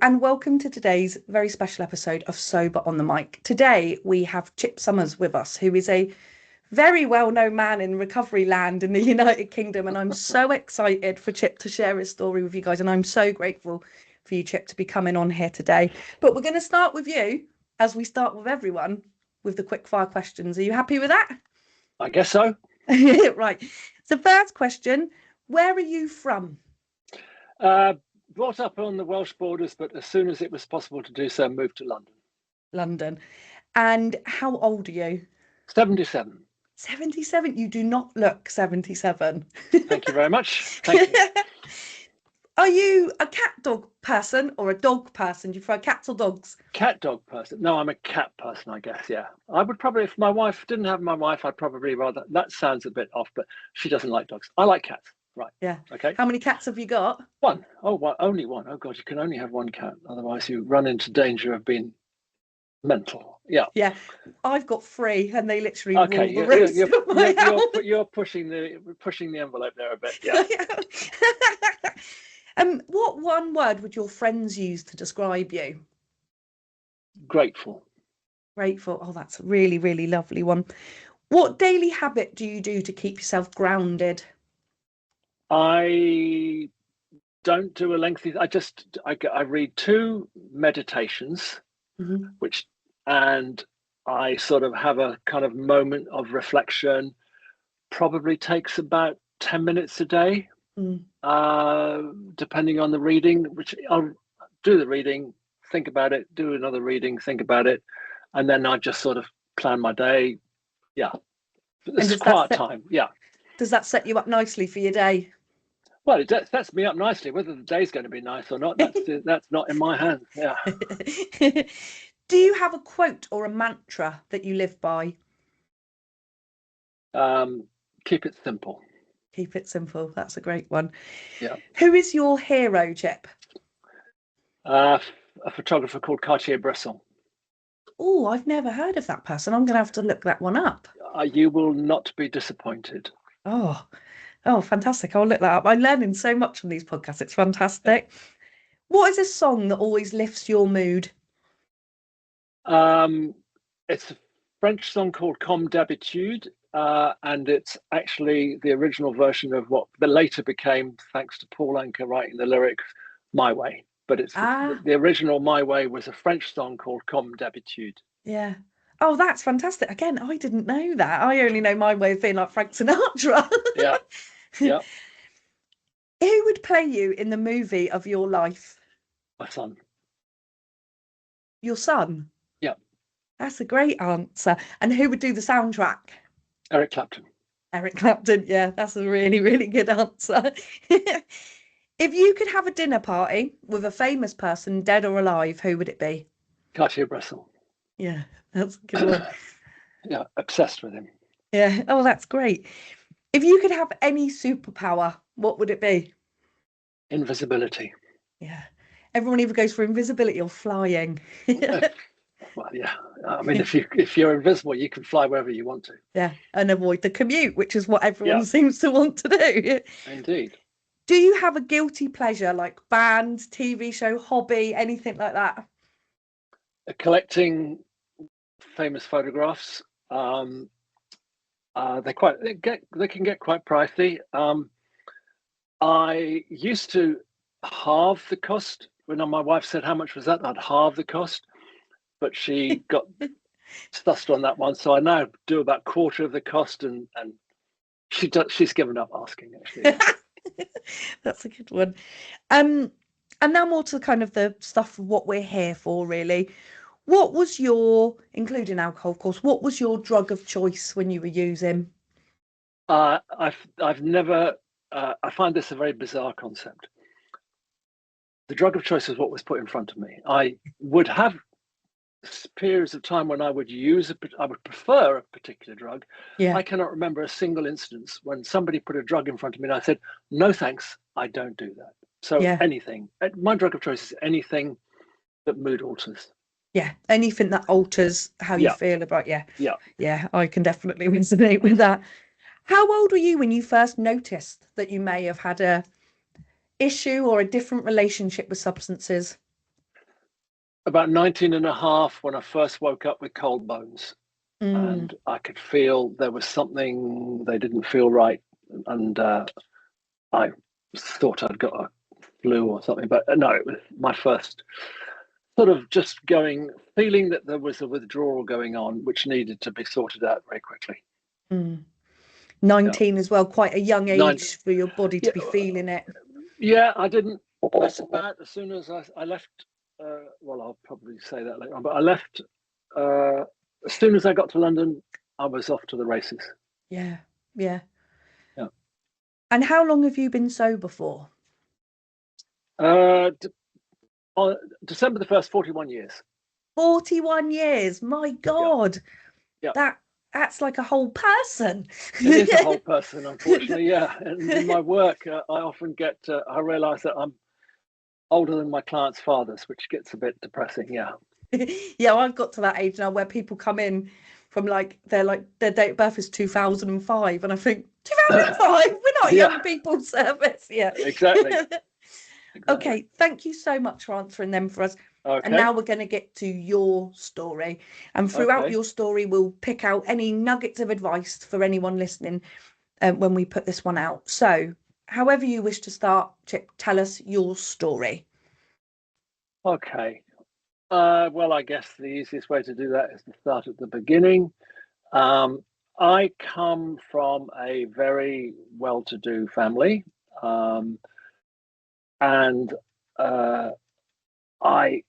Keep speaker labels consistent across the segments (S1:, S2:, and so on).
S1: and welcome to today's very special episode of Sober on the Mic. Today we have Chip Summers with us, who is a very well-known man in recovery land in the United Kingdom, and I'm so excited for Chip to share his story with you guys, and I'm so grateful for you, Chip, to be coming on here today. But we're going to start with you, as we start with everyone, with the quick fire questions. Are you happy with that?
S2: I guess so.
S1: Right. So first question, where are you from?
S2: Brought up on the Welsh borders, but as soon as it was possible to do so, moved to London.
S1: London. And how old are you?
S2: 77.
S1: 77? You do not look 77.
S2: Thank you very much. Thank you.
S1: Are you a cat dog person or a dog person? Do you prefer cats or dogs?
S2: Cat dog person. No, I'm a cat person, I guess, yeah. I would probably, if my wife didn't have my wife, I'd probably rather, that sounds a bit off, but she doesn't like dogs. I like cats. Right.
S1: Yeah.
S2: Okay.
S1: How many cats have you got?
S2: One. Oh, well, only one. Oh, God, you can only have one cat. Otherwise, you run into danger of being mental. Yeah.
S1: Yeah. I've got 3 and they literally
S2: rule
S1: the roost of my house.
S2: You're pushing the envelope there a bit. Yeah.
S1: What one word would your friends use to describe you?
S2: Grateful.
S1: Grateful. Oh, that's a really, really lovely one. What daily habit do you do to keep yourself grounded?
S2: I don't do a lengthy. I read 2 meditations, and I sort of have a kind of moment of reflection. Probably takes about 10 minutes a day, depending on the reading. Which I'll do the reading, think about it, do another reading, think about it, and then I just sort of plan my day. Yeah, it's quiet time. Yeah.
S1: Does that set you up nicely for your day?
S2: Well, it sets me up nicely. Whether the day's going to be nice or not, that's not in my hands. Yeah.
S1: Do you have a quote or a mantra that you live by?
S2: Keep it simple.
S1: Keep it simple. That's a great one.
S2: Yeah.
S1: Who is your hero, Chip?
S2: A photographer called Cartier-Bresson.
S1: Oh, I've never heard of that person. I'm going to have to look that one up.
S2: You will not be disappointed.
S1: Oh, fantastic. I'll look that up. I'm learning so much from these podcasts. It's fantastic. What is a song that always lifts your mood?
S2: It's a French song called Comme d'habitude, and it's actually the original version of what the later became, thanks to Paul Anka writing the lyrics, My Way. But it's the original My Way was a French song called Comme d'habitude.
S1: Yeah. Oh, that's fantastic. Again, I didn't know that. I only know My Way of being like Frank Sinatra.
S2: Yeah. Yeah.
S1: Who would play you in the movie of your life?
S2: My son.
S1: Your son?
S2: Yeah.
S1: That's a great answer. And who would do the soundtrack?
S2: Eric Clapton.
S1: Eric Clapton, yeah, that's a really, really good answer. If you could have a dinner party with a famous person, dead or alive, who would it be?
S2: Cartier-Bresson.
S1: Yeah, that's a good one.
S2: Yeah, obsessed with him.
S1: Yeah, oh, that's great. If you could have any superpower, what would it be?
S2: Invisibility.
S1: Yeah, everyone either goes for invisibility or flying.
S2: Well, yeah. I mean, if you're invisible, you can fly wherever you want to.
S1: Yeah, and avoid the commute, which is what everyone seems to want to do.
S2: Indeed.
S1: Do you have a guilty pleasure, like band, TV show, hobby, anything like that?
S2: Collecting famous photographs. They can get quite pricey. I used to halve the cost. When my wife said, "How much was that?" I'd halve the cost, but she got stussed on that one. So I now do about quarter of the cost, and she's given up asking, actually.
S1: That's a good one. And now more to kind of the stuff of what we're here for, really. What was including alcohol, of course, what was your drug of choice when you were using?
S2: I've never. I find this a very bizarre concept. The drug of choice is what was put in front of me. I would have periods of time when I would prefer a particular drug.
S1: Yeah.
S2: I cannot remember a single instance when somebody put a drug in front of me and I said, "No, thanks, I don't do that." So anything. My drug of choice is anything that mood alters.
S1: Yeah, anything that alters how you feel about Yeah, I can definitely resonate with that. How old were you when you first noticed that you may have had a issue or a different relationship with substances?
S2: about 19 and a half when I first woke up with cold bones,
S1: Mm,
S2: and I could feel there was something they didn't feel right, and I thought I'd got a flu or something, but no, it was my first sort of just feeling that there was a withdrawal going on, which needed to be sorted out very quickly.
S1: mm.
S2: Yeah,
S1: 19 as well, quite a young
S2: nine.
S1: age for your body to
S2: Yeah,
S1: be feeling it.
S2: yeah. I didn't mess about as soon as I left. Well, I'll probably say that later on, but I left as soon as I got to London. I was off to the races.
S1: Yeah, yeah.
S2: Yeah.
S1: And how long have you been sober for?
S2: Uh, on December the 1st, 41 years.
S1: 41 years. My
S2: Yeah,
S1: God,
S2: yeah.
S1: that that's like a whole person.
S2: It is a whole person, unfortunately. Yeah, and in my work, I often I realise that I'm older than my clients' fathers, which gets a bit depressing. Yeah,
S1: Yeah, I've got to that age now where people come in from like their date of birth is 2005, and I think 2005, we're not a
S2: yeah,
S1: young people's service. Yeah.
S2: exactly, exactly.
S1: Okay, thank you so much for answering them for us. And
S2: Okay,
S1: now we're going to get to your story. And throughout
S2: okay,
S1: your story, we'll pick out any nuggets of advice for anyone listening when we put this one out. So, however you wish to start, Chip, tell us your story.
S2: okay. Well, I guess the easiest way to do that is to start at the beginning. Um, I come from a very well-to-do family, and uh, I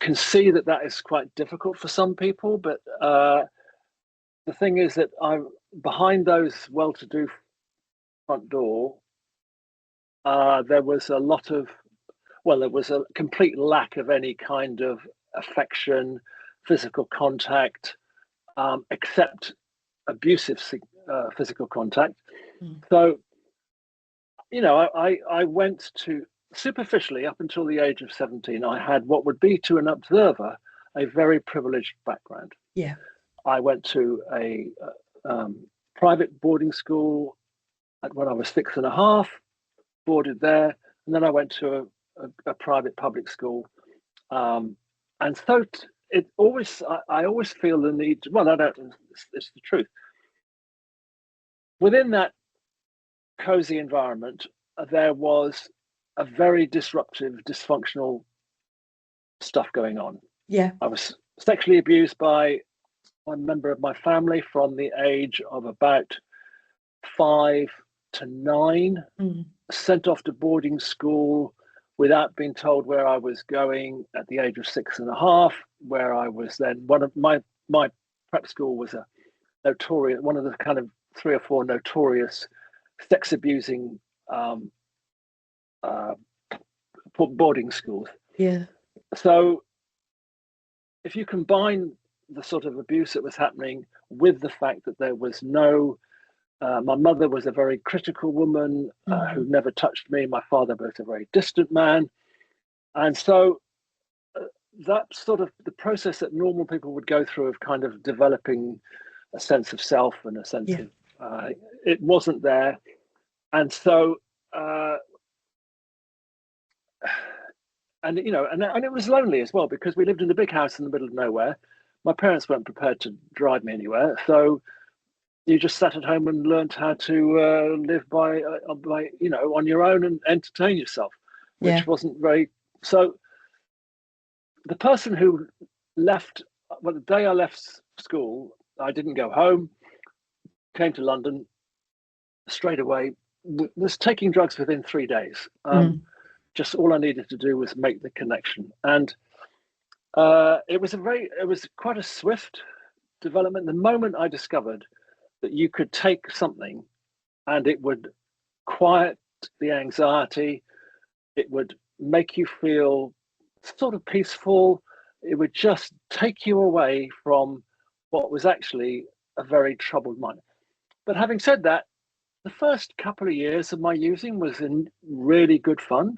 S2: can see that that is quite difficult for some people. But the thing is that I'm behind those well-to-do front door. There was a lot of there was a complete lack of any kind of affection, physical contact, except abusive physical contact.
S1: Mm.
S2: So, I went to superficially up until the age of 17, I had what would be to an observer a very privileged background.
S1: Yeah.
S2: I went to a private boarding school when I was 6 and a half, boarded there, and then I went to a private public school. Um, and so it always, I always feel the need. Well, I don't. It's the truth. Within that cozy environment, there was a very disruptive, dysfunctional stuff going on.
S1: Yeah.
S2: I was sexually abused by one member of my family from the age of about 5 to 9,
S1: Mm.
S2: sent off to boarding school without being told where I was going at the age of 6 and a half, where I was then one of my prep school was a notorious, one of the kind of 3 or 4 notorious sex abusing uh, boarding schools.
S1: Yeah.
S2: So if you combine the sort of abuse that was happening with the fact that there was no my mother was a very critical woman who
S1: Mm.
S2: never touched me. My father was a very distant man. And so that's sort of the process that normal people would go through of kind of developing a sense of self and a sense
S1: Yeah.
S2: of it wasn't there. And so, uh, and it was lonely as well because we lived in a big house in the middle of nowhere. My parents weren't prepared to drive me anywhere. So you just sat at home and learned how to live by on your own and entertain yourself,
S1: Yeah.
S2: which wasn't very. So the person who left, well, the day I left school, I didn't go home. Came to London straight away. Was taking drugs within 3 days.
S1: Mm.
S2: Just all I needed to do was make the connection, and it was quite a swift development. The moment I discovered that you could take something and it would quiet the anxiety, it would make you feel sort of peaceful, it would just take you away from what was actually a very troubled mind. But having said that, the first couple of years of my using was in really good fun.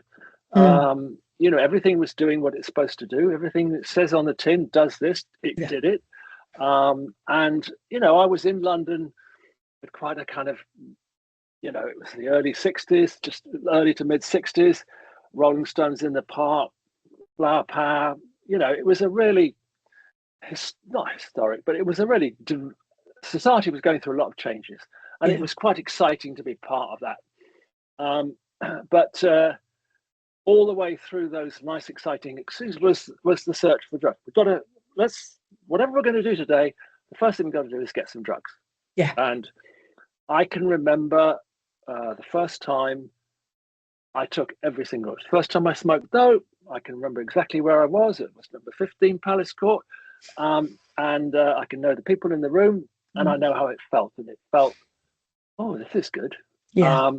S1: Mm.
S2: Everything was doing what it's supposed to do. Everything that says on the tin does this, it
S1: Yeah.
S2: did it. And I was in London at quite a kind of, it was the early 60s, just early to mid 60s, Rolling Stones in the Park, Flower Power, it was a really not historic, but it was a really society was going through a lot of changes, and it
S1: Yeah.
S2: was quite exciting to be part of that. But all the way through those nice, exciting experiences was the search for drugs. We've got to whatever we're going to do today. The first thing we've got to do is get some drugs.
S1: Yeah.
S2: And I can remember the first time I took every single. First time I smoked dope, I can remember exactly where I was. It was number 15 Palace Court, and I can know the people in the room, and I know how it felt, and it felt, oh, this is good.
S1: Yeah.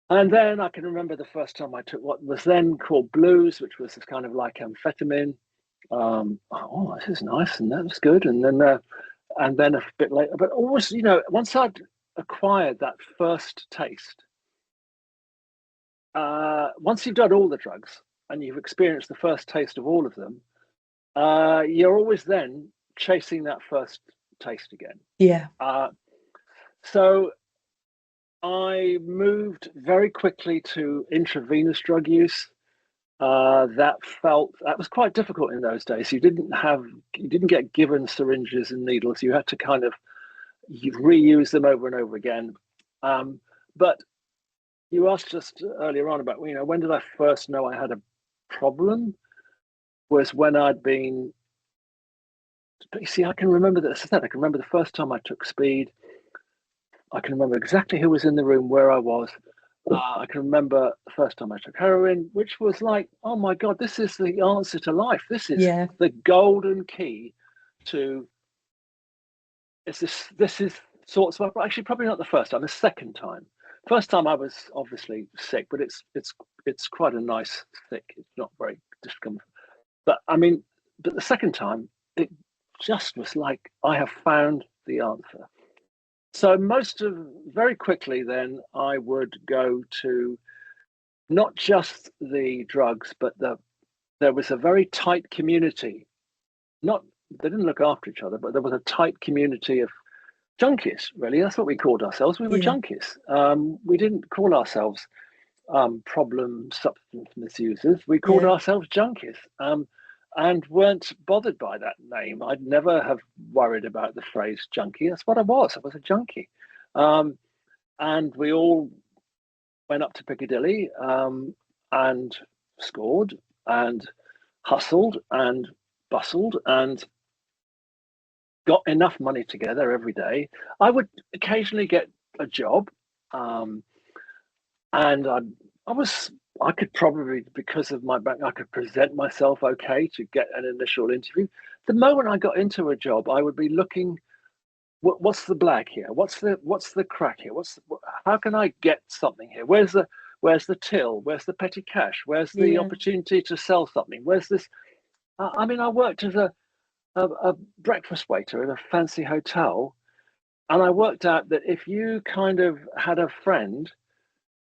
S2: And then I can remember the first time I took what was then called blues, which was kind of like amphetamine. Oh, this is nice, and that was good. And then a bit later, but always, once I'd acquired that first taste, once you've done all the drugs and you've experienced the first taste of all of them, you're always then chasing that first taste again.
S1: Yeah.
S2: So I moved very quickly to intravenous drug use. That was quite difficult in those days. You didn't get given syringes and needles. You had to kind of reuse them over and over again. But you asked just earlier on about, when did I first know I had a problem? Was when I'd been. But you see, I can remember this. I can remember the first time I took speed. I can remember exactly who was in the room, where I was. I can remember the first time I took heroin, which was like, oh my God, this is the answer to life. This is
S1: Yeah.
S2: the golden key to. This is sorts of, actually probably not the first time, the second time. First time I was obviously sick, but it's quite a nice sick. It's not very discomfort. But the second time it just was like I have found the answer. So very quickly then I would go to not just the drugs, but there was a very tight community. Not They didn't look after each other, but there was a tight community of junkies. Really, that's what we called ourselves. We were
S1: Yeah.
S2: junkies. We didn't call ourselves problem substance misusers. We called
S1: Yeah.
S2: ourselves junkies. And weren't bothered by that name. I'd never have worried about the phrase junkie. That's what I was. I was a junkie. And we all went up to Piccadilly and scored and hustled and bustled and got enough money together every day. I would occasionally get a job, and I could probably, because of my back, I could present myself okay to get an initial interview. The moment I got into a job, I would be looking. What's the black here? What's the crack here? How can I get something here? Where's the till? Where's the petty cash? Where's the
S1: Yeah.
S2: opportunity to sell something? Where's this? I worked as a breakfast waiter in a fancy hotel, and I worked out that if you kind of had a friend,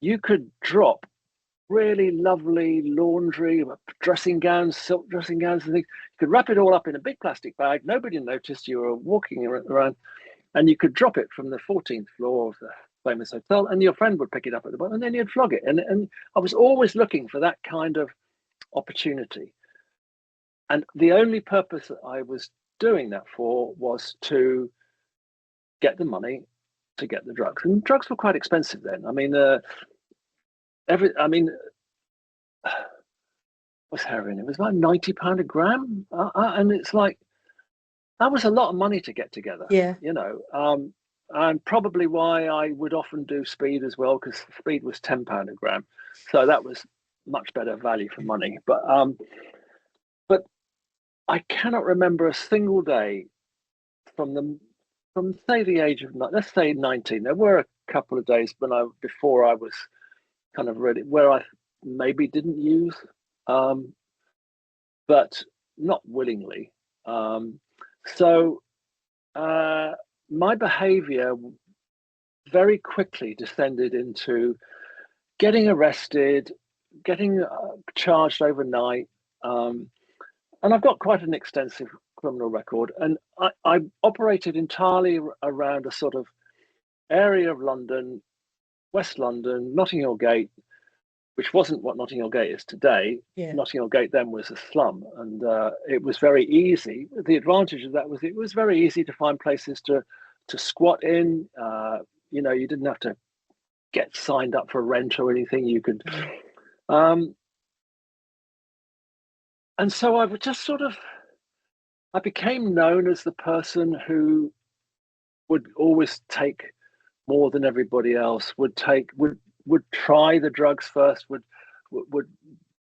S2: you could drop really lovely laundry, dressing gowns, silk dressing gowns, and things. You could wrap it all up in a big plastic bag. Nobody noticed you were walking around, and you could drop it from the 14th floor of the famous hotel, and your friend would pick it up at the bottom, and then you'd flog it. And I was always looking for that kind of opportunity. And the only purpose that I was doing that for was to get the money to get the drugs. And drugs were quite expensive then. Was heroin? It was about £90 a gram, and it's like that was a lot of money to get together.
S1: Yeah.
S2: And probably why I would often do speed as well, because speed was £10 a gram, so that was much better value for money. But I cannot remember a single day from say the age of, let's say 19. There were a couple of days before I was kind of ready, where I maybe didn't use, but not willingly. So my behavior very quickly descended into getting arrested, getting charged overnight. And I've got quite an extensive criminal record. And I operated entirely around a sort of area of London, West London, Notting Hill Gate, which wasn't what Notting Hill Gate is today.
S1: Yeah.
S2: Notting Hill Gate then was a slum, and it was very easy. The advantage of that was it was very easy to find places to squat in. You didn't have to get signed up for rent or anything. You could, um, and so I would just sort of, I became known as the person who would always take more than everybody else. Would try the drugs first. Would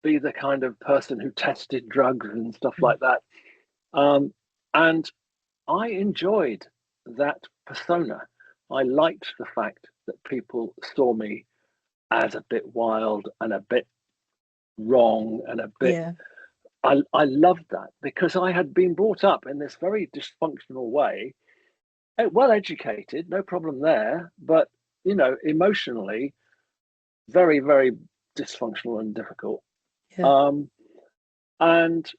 S2: be the kind of person who tested drugs and stuff like that. And I enjoyed that persona. I liked the fact that people saw me as a bit wild and a bit wrong and a bit.
S1: Yeah.
S2: I loved that because I had been brought up in this very dysfunctional way, well educated, no problem there, but emotionally very, very dysfunctional and difficult.
S1: Yeah.
S2: Um, and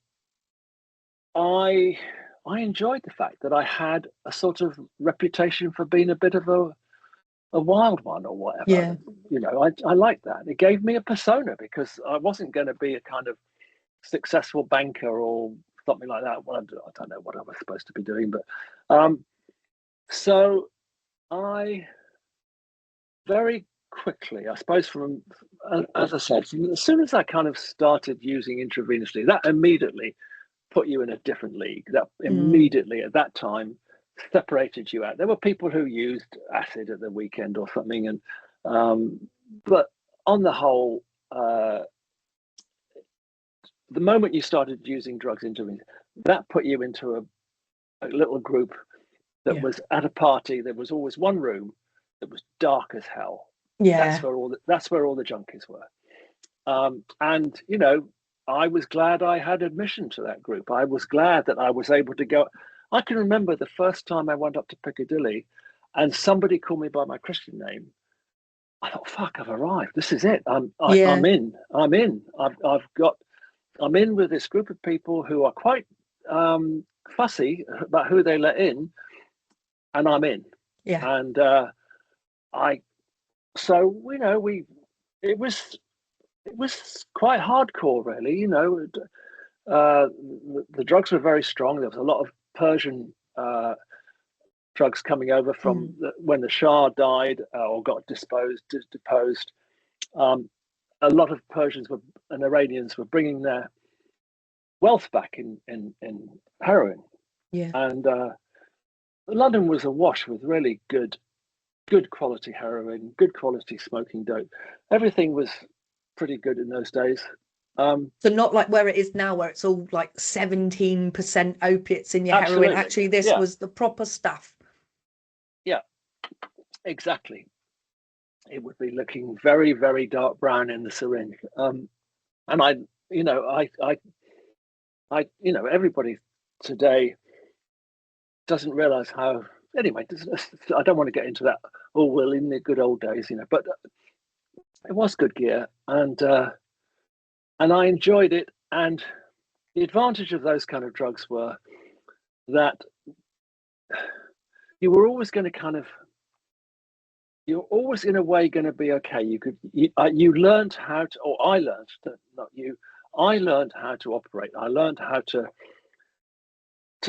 S2: I enjoyed the fact that I had a sort of reputation for being a bit of a wild one or whatever.
S1: Yeah.
S2: I liked that. It gave me a persona because I wasn't going to be a kind of successful banker or something like that. Well, I don't know what I was supposed to be doing, but so I very quickly, I suppose, as I said, as soon as I kind of started using intravenously, that immediately put you in a different league. That immediately at that time separated you out. There were people who used acid at the weekend or something, and but on the whole, the moment you started using drugs intravenously, that put you into a little group that
S1: Yeah.
S2: was at a party. There was always one room that was dark as hell.
S1: Yeah.
S2: That's where all the junkies were. And I was glad I had admission to that group. I was glad that I was able to go. I can remember the first time I went up to Piccadilly and somebody called me by my Christian name. I thought, fuck, I've arrived. This is it.
S1: Yeah.
S2: I'm in. I'm in. I'm in with this group of people who are quite fussy about who they let in, and I'm in.
S1: Yeah.
S2: And I so it was quite hardcore, really. The drugs were very strong. There was a lot of Persian drugs coming over from when the Shah died or got deposed. A lot of Persians and Iranians were bringing their wealth back in heroin,
S1: Yeah.
S2: and London was awash with really good quality heroin, good quality smoking dope. Everything was pretty good in those days.
S1: So not like where it is now, where it's all like 17% opiates in your heroin.
S2: Absolutely.
S1: Actually, this
S2: Yeah.
S1: was the proper stuff.
S2: Yeah, exactly. It would be looking very, very dark brown in the syringe. And everybody today doesn't realize how. Anyway, I don't want to get into that. Oh, well, in the good old days, but it was good gear, and I enjoyed it. And the advantage of those kind of drugs were that you were always going to you're always in a way going to be okay. You learned how to, or I learned, not you, I learned how to operate. I learned how to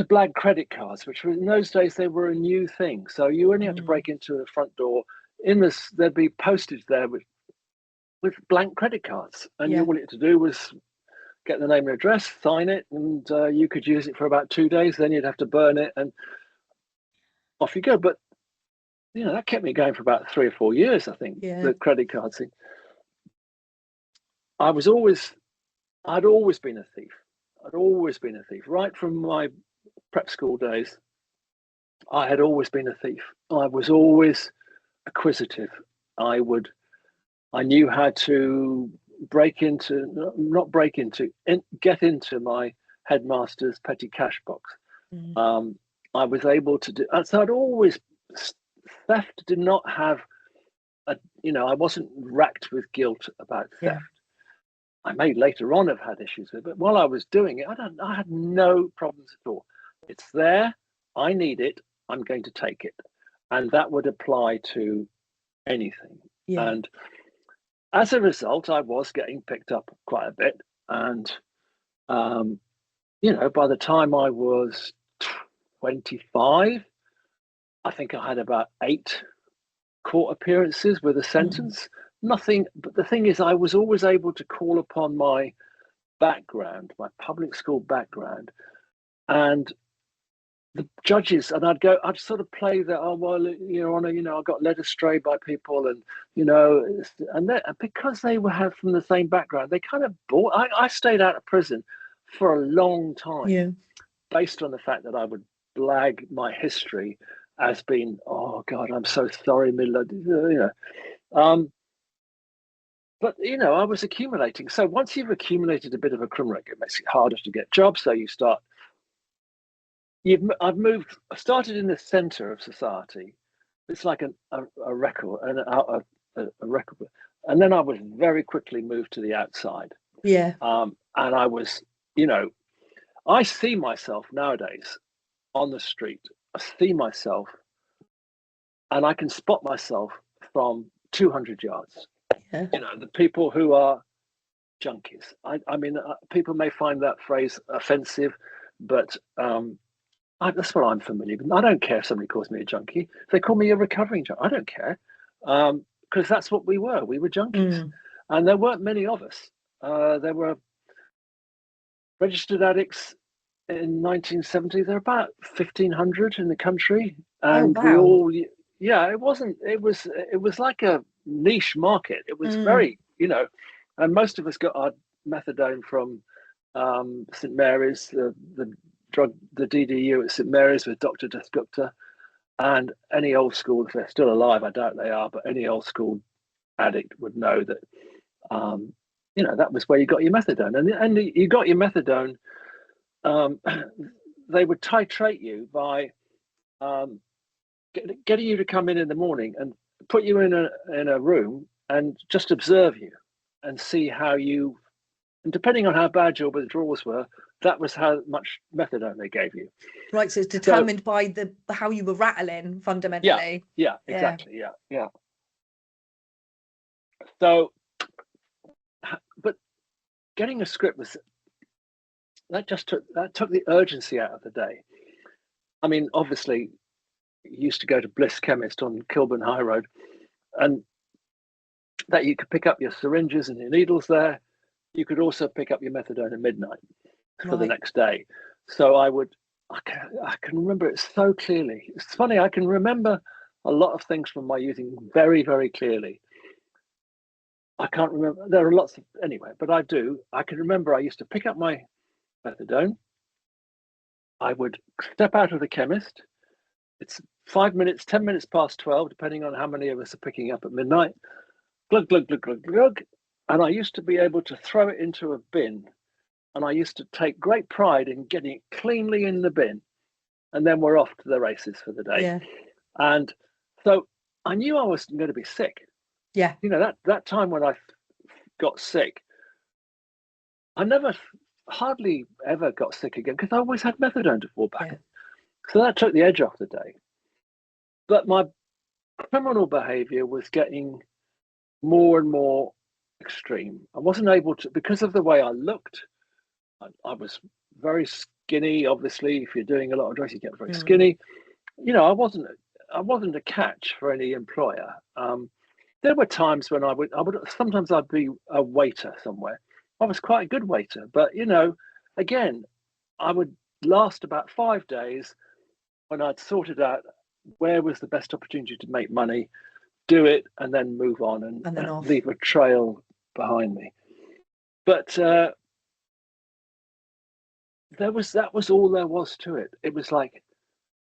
S2: blag credit cards, which in those days they were a new thing. So you only had to break into the front door. There'd be postage there with blank credit cards, and all you had to do was get the name and address, sign it, and you could use it for about 2 days. Then you'd have to burn it, and off you go. But that kept me going for about 3 or 4 years. I think the credit card thing. I'd always been a thief. I'd always been a thief right from my prep school days. I had always been a thief. I was always acquisitive. I knew how to get into my headmaster's petty cash box. I was able to do, so I'd always, theft did not have I wasn't racked with guilt about theft. I may later on have had issues with it, but while I was doing it, I had no problems at all. It's there. I need it. I'm going to take it. And that would apply to anything.
S1: Yeah.
S2: And as a result, I was getting picked up quite a bit. And, um, by the time I was 25, I think I had about 8 court appearances with a
S1: Mm.
S2: sentence. Nothing, but the thing is, I was always able to call upon my background, my public school background, and the judges, and I'd sort of play that, oh, well, Your Honor, I got led astray by people, and, because they were had from the same background, they kind of bought, I stayed out of prison for a long time
S1: Yeah.
S2: based on the fact that I would blag my history as being, oh God, I'm so sorry, but I was accumulating. So once you've accumulated a bit of a criminal record, it makes it harder to get jobs. So I've moved. I started in the center of society. It's like a record and a record, and then I was very quickly moved to the outside.
S1: Yeah.
S2: And I was, I see myself nowadays on the street. I see myself, and I can spot myself from 200 yards.
S1: Yeah.
S2: The people who are junkies. I mean, people may find that phrase offensive, but that's what I'm familiar with. I don't care if somebody calls me a junkie. If they call me a recovering junkie, I don't care, because that's what we were. We were junkies,
S1: Mm.
S2: and there weren't many of us. There were registered addicts in 1970. There were about 1,500 in the country,
S1: Oh,
S2: and we
S1: wow.
S2: all, yeah, it wasn't. It was like a niche market. It was
S1: Mm.
S2: very, and most of us got our methadone from St Mary's, the DDU at St Mary's with Dr. Dasgupta, and any old school, if they're still alive, I doubt they are, but any old school addict would know that, um, that was where you got your methadone, and you got your methadone. Um, they would titrate you by um, getting you to come in the morning and put you in a room and just observe you and see how you. And depending on how bad your withdrawals were, that was how much methadone they gave you.
S1: Right, so it's
S2: So
S1: determined by the how you were rattling
S2: yeah,
S1: fundamentally.
S2: yeah,
S1: Yeah.
S2: exactly, yeah, yeah. So, but getting a script was that took the urgency out of the day. I mean, obviously, you used to go to Bliss Chemist on Kilburn High Road, and that you could pick up your syringes and your needles there. You could also pick up your methadone at midnight for the
S1: Right.
S2: next day. So I can remember it so clearly. It's funny, I can remember a lot of things from my using very, very clearly. I can't remember. There are lots of, anyway, but I do. I can remember I used to pick up my methadone. I would step out of the chemist. It's 5 minutes, 10 minutes past 12, depending on how many of us are picking up at midnight. Glug, glug, glug, glug, glug. And I used to be able to throw it into a bin. And I used to take great pride in getting it cleanly in the bin. And then we're off to the races for the day.
S1: Yeah.
S2: And so I knew I was going to be sick.
S1: Yeah.
S2: That time when I got sick, I never, hardly ever got sick again because I always had methadone to fall back
S1: Yeah.
S2: on. So that took the edge off the day. But my criminal behavior was getting more and more extreme. I wasn't able to, because of the way I looked, I was very skinny. Obviously, if you're doing a lot of drugs, you get very
S1: Mm.
S2: skinny. I wasn't a catch for any employer. There were times when sometimes I'd be a waiter somewhere. I was quite a good waiter, but again, I would last about 5 days when I'd sorted out where was the best opportunity to make money, do it, and then move on and
S1: And then off.
S2: leave a trail behind me. But that was all there was to it. It was like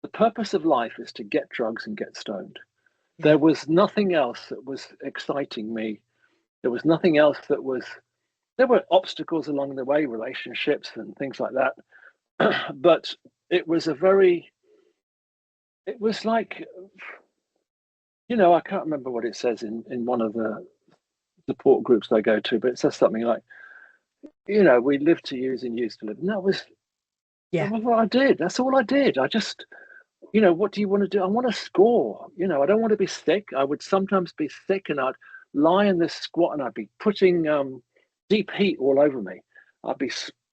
S2: the purpose of life is to get drugs and get stoned. There
S1: Yeah.
S2: was nothing else that was exciting me. There was nothing else that was. There were obstacles along the way, relationships and things like that. But it was a very. It was like, I can't remember what it says in one of the support groups I go to, but it says something like, we live to use and use to live. And that
S1: Yeah.
S2: was what I did. That's all I did. I just, what do you want to do? I want to score. I don't want to be sick. I would sometimes be sick and I'd lie in this squat and I'd be putting deep heat all over me. I'd be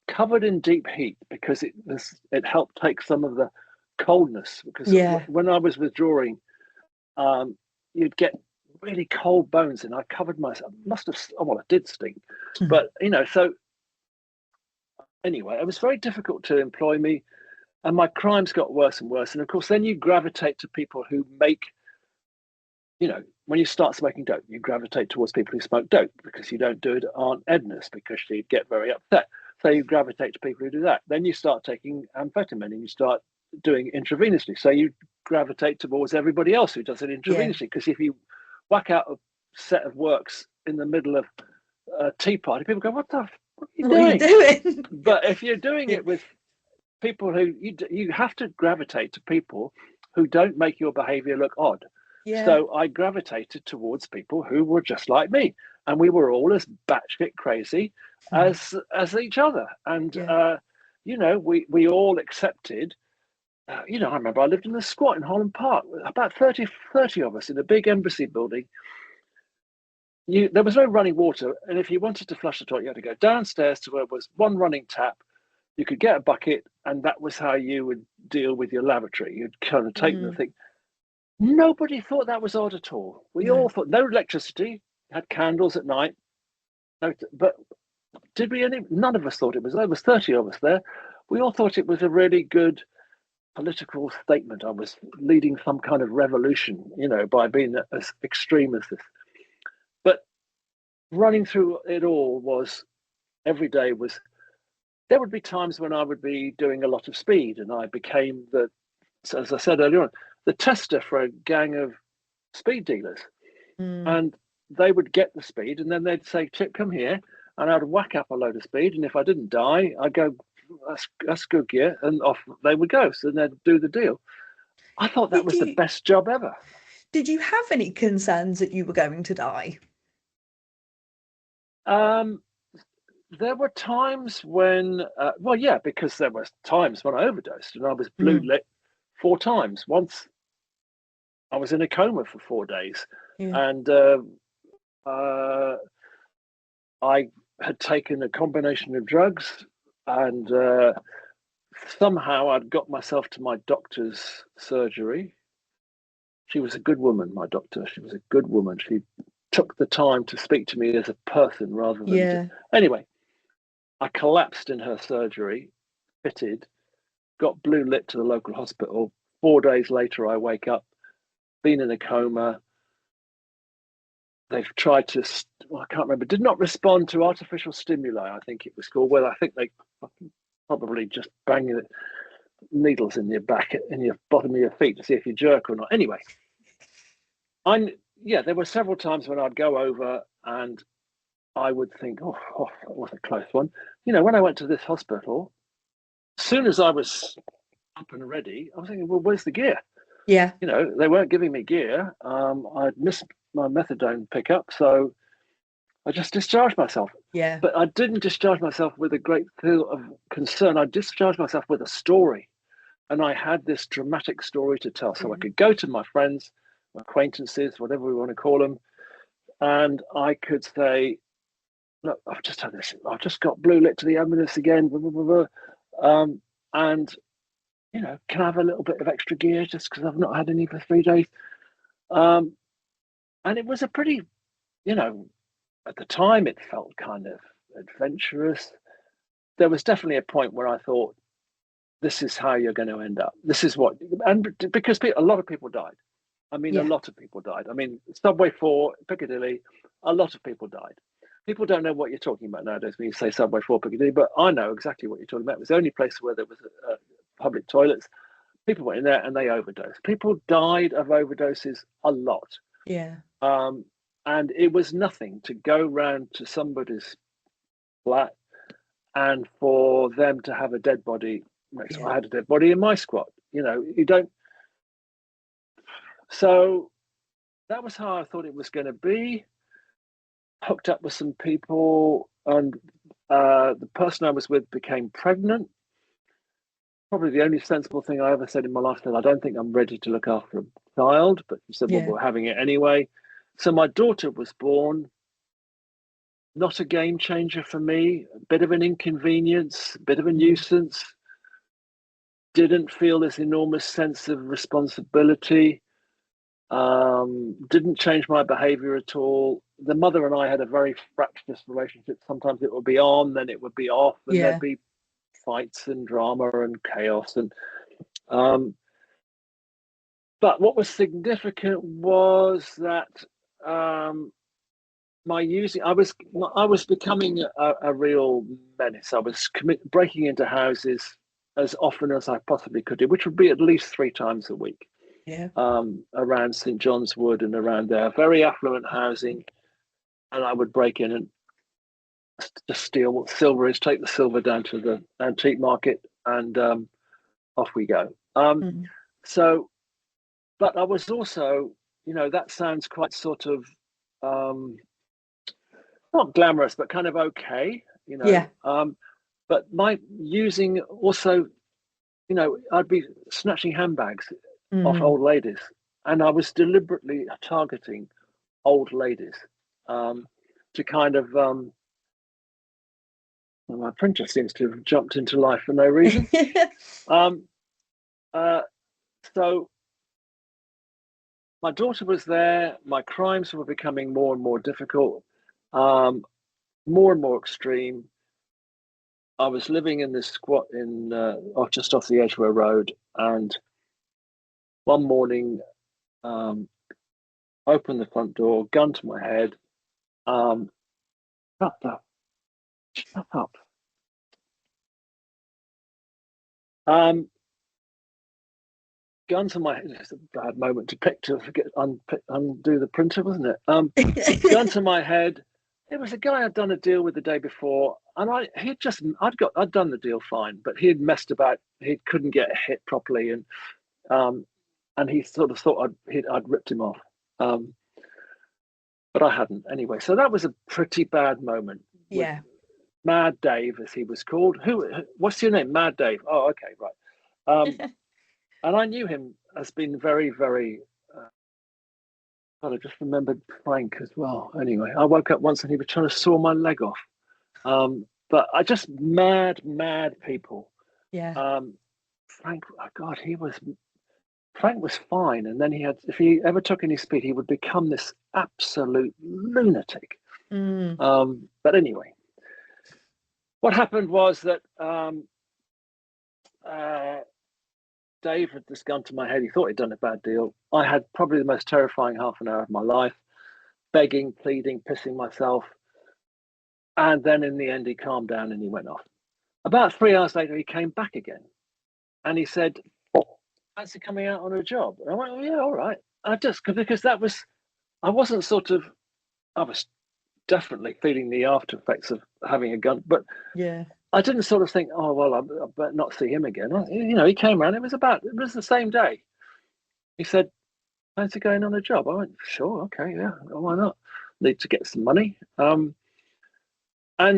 S2: covered in deep heat because it helped take some of the coldness. Because
S1: Yeah.
S2: when I was withdrawing, you'd get really cold bones, and I covered myself. Must have, oh, well, it did stink, but so anyway, it was very difficult to employ me, and my crimes got worse and worse. And of course, then you gravitate to people who make, when you start smoking dope, you gravitate towards people who smoke dope because you don't do it on Edna's because you'd get very upset. So you gravitate to people who do that. Then you start taking amphetamine and you start doing intravenously. So you gravitate towards everybody else who does it intravenously. Because if you whack out a set of works in the middle of a tea party, people go, what are you doing? But if you're doing it with people who you have to gravitate to people who don't make your behavior look odd. So I gravitated towards people who were just like me, and we were all as batshit crazy as each other. And we all accepted. I remember I lived in a squat in Holland Park, about 30 of us in a big embassy building. There was no running water, and if you wanted to flush the toilet, you had to go downstairs to where there was one running tap. You could get a bucket, and that was how you would deal with your lavatory. You'd kind of take the thing. Nobody thought that was odd at all. We all thought no electricity, had candles at night. But did we? None of us thought it was. There was 30 of us there. We all thought it was a really good political statement. I was leading some kind of revolution, by being as extreme as this. But running through it all was every day was. There would be times when I would be doing a lot of speed, and I became as I said earlier on, the tester for a gang of speed dealers. And they would get the speed, and then they'd say, Chip, come here. And I'd whack up a load of speed. And if I didn't die, I'd go, that's good gear. And off they would go. So they'd do the deal. I thought that was the best job ever.
S1: Did you have any concerns that you were going to die?
S2: There were times when, because there were times when I overdosed and I was blue lit 4 times. Once I was in a coma for 4 days, and I had taken a combination of drugs, and somehow I'd got myself to my doctor's surgery. She was a good woman, my doctor. She was a good woman. She took the time to speak to me as a person rather than anyway. I collapsed in her surgery, fitted, got blue lit to the local hospital. 4 days later, I wake up, been in a coma. They've tried to, I can't remember, did not respond to artificial stimuli, I think it was called. Well, I think they probably just bang needles in your back, in your bottom of your feet to see if you jerk or not. Anyway, there were several times when I'd go over and I would think, oh, that was a close one. When I went to this hospital, as soon as I was up and ready, I was thinking, well, where's the gear?
S1: Yeah.
S2: They weren't giving me gear. I'd missed my methadone pickup, so I just discharged myself.
S1: Yeah.
S2: But I didn't discharge myself with a great deal of concern. I discharged myself with a story. And I had this dramatic story to tell. So I could go to my friends, my acquaintances, whatever we want to call them, and I could say, look, I've just had this. I've just got blue lit to the ambulance again. Blah, blah, blah, blah. And can I have a little bit of extra gear just because I've not had any for 3 days? And it was a pretty, at the time it felt kind of adventurous. There was definitely a point where I thought, this is how you're going to end up. This is what, and because a lot of people died. A lot of people died. Subway 4, Piccadilly, a lot of people died. People don't know what you're talking about nowadays when you say Subway 4 Piccadilly, but I know exactly what you're talking about. It was the only place where there was public toilets. People went in there and they overdosed. People died of overdoses a lot.
S1: Yeah.
S2: And it was nothing to go round to somebody's flat and for them to have a dead body. So I had a dead body in my squat. You don't. So that was how I thought it was going to be. Hooked up with some people, and the person I was with became pregnant. Probably the only sensible thing I ever said in my life. I don't think I'm ready to look after a child, but she said, well, we're having it anyway. So my daughter was born, not a game changer for me, a bit of an inconvenience, a bit of a nuisance. Didn't feel this enormous sense of responsibility. Didn't change my behavior at all. The mother and I had a very fractious relationship. Sometimes it would be on, then it would be off, and there'd
S1: Yeah.
S2: be fights and drama and chaos. And um, but what was significant was that I was becoming a real menace. I was breaking into houses as often as I possibly could do, which would be at least 3 times a week.
S1: Yeah.
S2: Around St John's Wood and around there, very affluent housing, and I would break in and just steal what silver is, take the silver down to the antique market, and off we go.
S1: Mm.
S2: So, but I was also, that sounds quite sort of not glamorous, but kind of okay,
S1: Yeah.
S2: But my using also, I'd be snatching handbags off
S1: Mm.
S2: old ladies, and I was deliberately targeting old ladies to kind of. Well, my printer seems to have jumped into life for no reason. Um, uh, so my daughter was there. My crimes were becoming more and more difficult, more and more extreme. I was living in this squat just off the Edgware Road, and one morning, opened the front door, gun to my head. Shut up, shut up. Um, Gun to my head. It's a bad moment to pick to undo the printer, wasn't it? Gun to my head. It was a guy I'd done a deal with the day before, and I'd done the deal fine, but he had messed about. He couldn't get hit properly, and he sort of thought I'd ripped him off, but I hadn't anyway. So that was a pretty bad moment with
S1: Yeah.
S2: Mad Dave, as he was called. What's your name? Mad Dave. Oh, okay, right. And I knew him as being very, very. God, I just remembered Frank as well. Anyway, I woke up once and he was trying to saw my leg off. But I just mad people.
S1: Yeah.
S2: Frank, oh God, Frank was fine, and then if he ever took any speed, he would become this absolute lunatic.
S1: Mm.
S2: But anyway, what happened was that Dave had this gun to my head. He thought he'd done a bad deal. I had probably the most terrifying half an hour of my life, begging, pleading, pissing myself. And then in the end, he calmed down and he went off. About 3 hours later, he came back again, and he said, fancy coming out on a job? And I went, oh, yeah, all right. Because I wasn't I was definitely feeling the after effects of having a gun, but
S1: Yeah.
S2: I didn't sort of think, oh, well, I better not see him again. He came around, it was the same day. He said, fancy going on a job? I went, sure, okay, yeah, why not? Need to get some money. And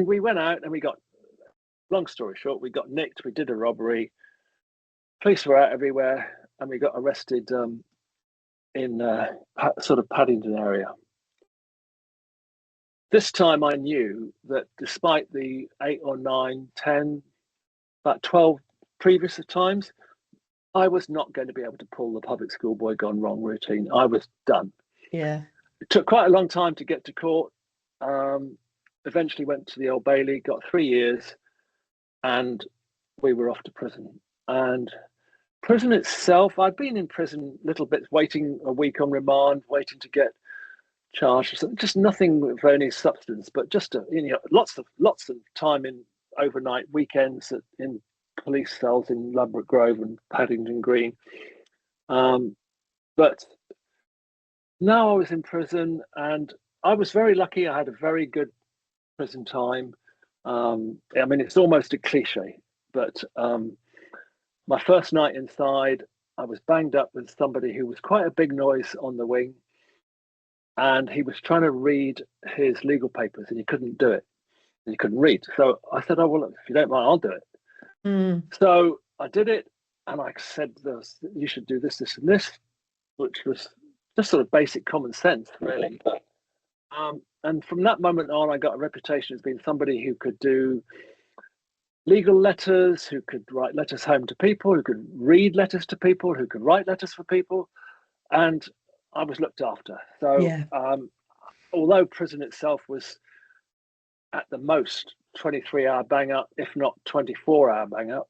S2: we went out and long story short, we got nicked, we did a robbery. Police were out everywhere, and we got arrested in sort of Paddington area. This time I knew that despite the 8 or 9, 10, about 12 previous times, I was not going to be able to pull the public school boy gone wrong routine. I was done.
S1: Yeah.
S2: It took quite a long time to get to court. Eventually went to the Old Bailey, got 3 years, and we were off to prison. And prison itself, I'd been in prison little bits, waiting a week on remand, waiting to get charged or something, just nothing of any substance, but just lots of time in overnight weekends in police cells in Ladbroke Grove and Paddington Green. But now I was in prison, and I was very lucky. I had a very good prison time. I mean, it's almost a cliche, but my first night inside, I was banged up with somebody who was quite a big noise on the wing, and he was trying to read his legal papers, and he couldn't do it. He couldn't read. So I said, oh, well, if you don't mind, I'll do it.
S1: Mm.
S2: So I did it, and I said, you should do this, this, and this, which was just sort of basic common sense, really. And from that moment on, I got a reputation as being somebody who could do legal letters, who could write letters home to people, who could read letters to people, who could write letters for people, and I was looked after. So,
S1: Yeah.
S2: although prison itself was at the most 23-hour bang up, if not 24-hour bang up,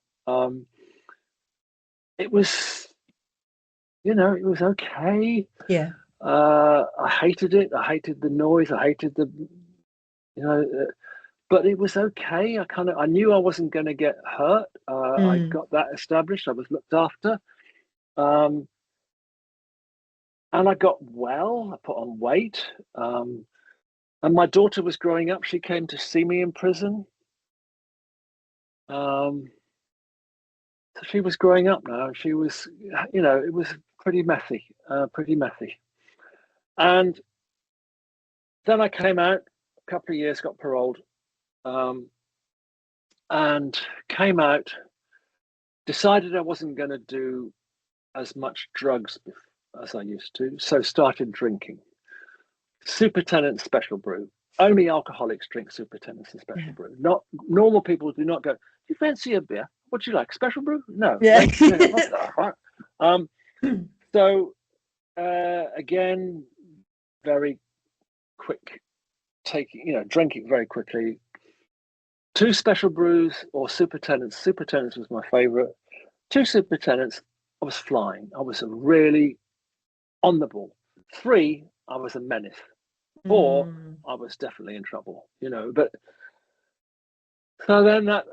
S2: it was, it was okay.
S1: Yeah.
S2: I hated it. I hated the noise. I hated but it was okay. I knew I wasn't going to get hurt. I
S1: Mm.
S2: got that established. I was looked after. Um, and I got well. I put on weight. And my daughter was growing up. She came to see me in prison. So she was growing up now. She was, it was pretty messy, pretty messy. And then I came out a couple of years, got paroled, and came out, decided I wasn't going to do as much drugs as I used to, so started drinking. Supertenant Special Brew. Only alcoholics drink Supertenants and Special
S1: Yeah.
S2: Brew. Not normal people do not go, do you fancy a beer? What do you like? Special Brew? No.
S1: Yeah.
S2: What the fuck? So again, very quick drinking very quickly. 2 Special Brews or Supertenants. Supertenants was my favorite. 2 Supertenants, I was flying. I was really on the ball. 3, I was a menace. 4, I was definitely in trouble, But so then that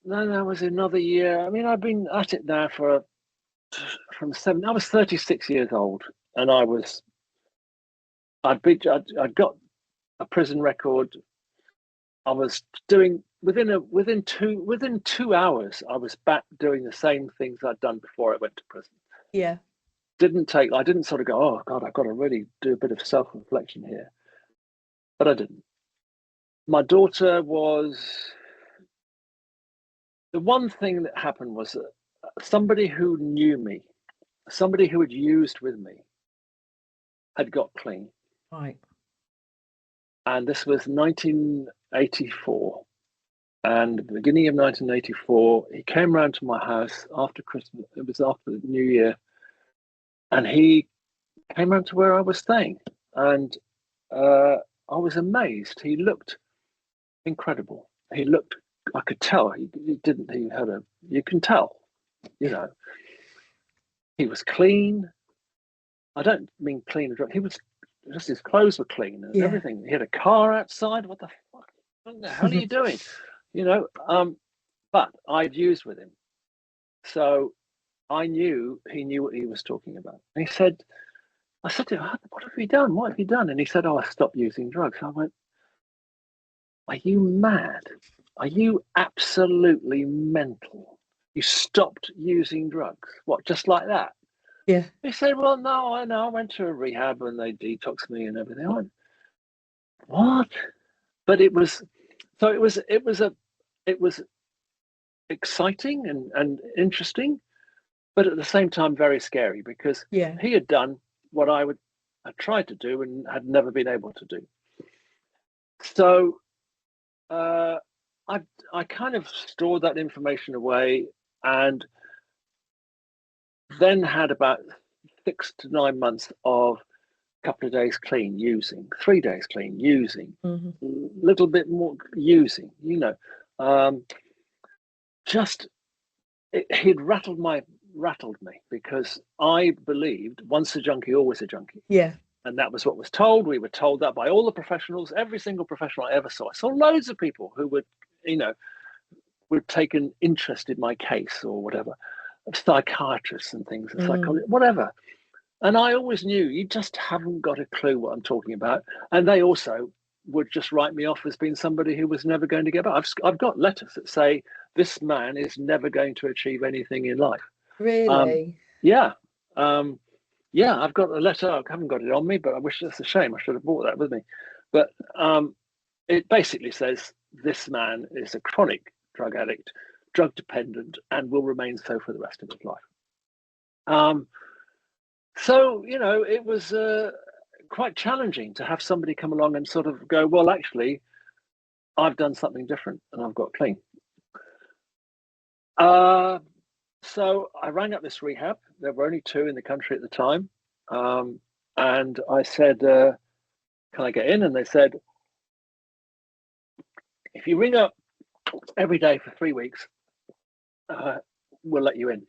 S2: was another year. I mean, I've been at it now from 7. I was 36 years old, and I'd got a prison record. I was doing within 2 hours. I was back doing the same things I'd done before I went to prison.
S1: Yeah.
S2: I didn't sort of go, oh God, I've got to really do a bit of self-reflection here, but I didn't. My daughter was the one thing that happened was that somebody who knew me, somebody who had used with me, had got clean.
S1: Right.
S2: And this was 1984. And the beginning of 1984, he came round to my house after Christmas. It was after the New Year. And he came round to where I was staying. And I was amazed. He looked incredible. I could tell you can tell, he was clean. I don't mean clean. He was just, his clothes were clean and
S1: Yeah.
S2: everything. He had a car outside. What the fuck? What the hell are you doing? But I'd used with him. So I knew he knew what he was talking about. And I said to him, what have you done? What have you done? And he said, oh, I stopped using drugs. I went, are you mad? Are you absolutely mental? You stopped using drugs? What, just like that?
S1: Yeah.
S2: He said, well, no, I know. I went to a rehab and they detoxed me and everything. I went, what? But it was exciting and interesting, but at the same time very scary because
S1: Yeah.
S2: he had done what I tried to do and had never been able to do. So I kind of stored that information away and then had about 6 to 9 months of a couple of days clean using, 3 days clean using, a little bit more using, just he'd rattled me because I believed once a junkie, always a junkie.
S1: Yeah.
S2: And that was what was told. We were told that by all the professionals, every single professional I ever saw. I saw loads of people who would take an interest in my case or whatever, psychiatrists and things, psychologists, whatever. And I always knew you just haven't got a clue what I'm talking about. And they also would just write me off as being somebody who was never going to get back. I've got letters that say this man is never going to achieve anything in life.
S1: Really?
S2: Yeah. Yeah, I've got a letter. I haven't got it on me, but I wish that's a shame. I should have brought that with me. But it basically says this man is a chronic drug addict, drug dependent, and will remain so for the rest of his life. So, it was quite challenging to have somebody come along and sort of go, well, actually, I've done something different and I've got clean. So I rang up this rehab. There were only two in the country at the time. And I said, can I get in? And they said, if you ring up every day for 3 weeks, we'll let you in.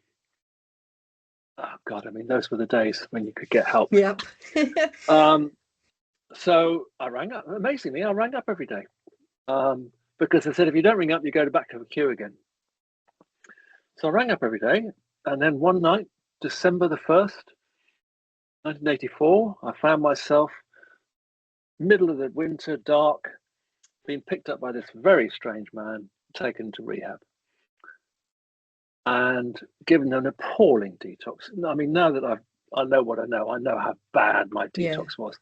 S2: Oh, God, I mean, those were the days when you could get help.
S1: Yep.
S2: So I rang up. Amazingly, I rang up every day because I said, if you don't ring up, you go back to the queue again. So I rang up every day. And then one night, December the 1st, 1984, I found myself middle of the winter, dark, being picked up by this very strange man, taken to rehab, and given an appalling detox. I mean, now that I know what I know how bad my detox was.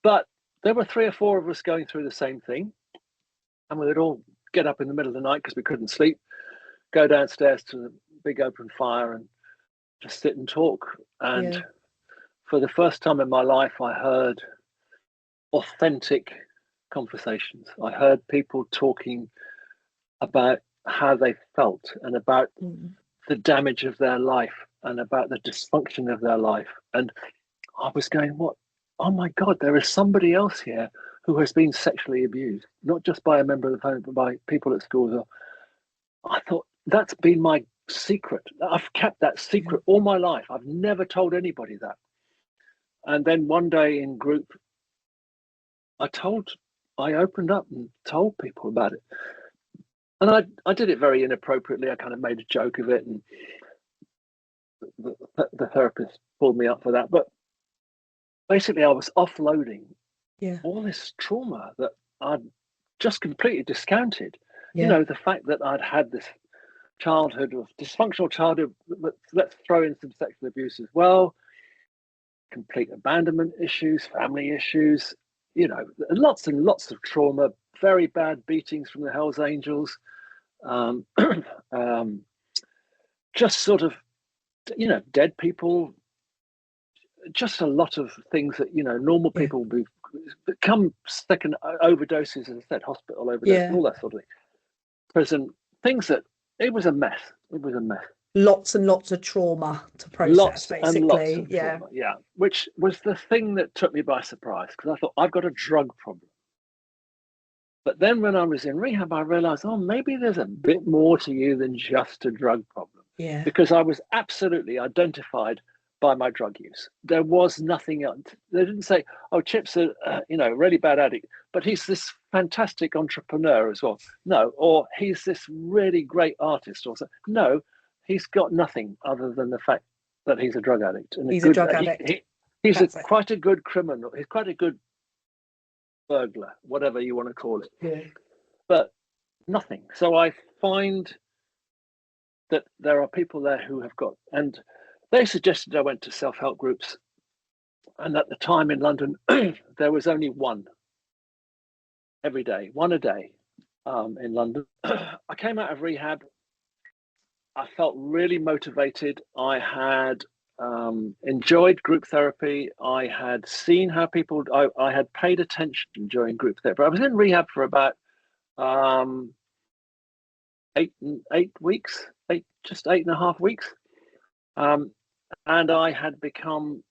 S2: But there were 3 or 4 of us going through the same thing, and we would all get up in the middle of the night because we couldn't sleep, go downstairs to the big open fire and just sit and talk. And for the first time in my life, I heard authentic conversations. I heard people talking about how they felt and about the damage of their life and about the dysfunction of their life. And I was going, what? Oh my God, there is somebody else here who has been sexually abused, not just by a member of the family, but by people at schools. I thought, that's been my secret. I've kept that secret all my life. I've never told anybody that. And then one day in group, I opened up and told people about it. And I did it very inappropriately. I kind of made a joke of it, and the therapist pulled me up for that. But basically, I was offloading all this trauma that I'd just completely discounted. The fact that I'd had this childhood of dysfunctional childhood, let's throw in some sexual abuse as well, complete abandonment issues, family issues, lots and lots of trauma, very bad beatings from the Hells Angels, just sort of, dead people, just a lot of things that, normal people become second overdoses, as I said, hospital overdoses, all that sort of thing. Prison, things that, it was a mess. It was a mess.
S1: Lots and lots of trauma to process, basically.
S2: And lots of trauma, which was the thing that took me by surprise, because I thought, I've got a drug problem. But then when I was in rehab, I realized, maybe there's a bit more to you than just a drug problem. Because I was absolutely identified by my drug use. There was nothing else. They didn't say, Chip's a really bad addict, but he's this fantastic entrepreneur as well. No, or he's this really great artist or so. No, he's got nothing other than the fact that he's a drug addict. And he's a drug addict. He's quite a good criminal. He's quite a good burglar, whatever you want to call it. But nothing. So I find that there are people there who have got, and they suggested I went to self-help groups. And at the time in London, there was only one every day, one a day in London. I came out of rehab. I felt really motivated. I had enjoyed group therapy. I had seen how people, I had paid attention during group therapy. I was in rehab for about 8 weeks, just 8.5 weeks. And I had become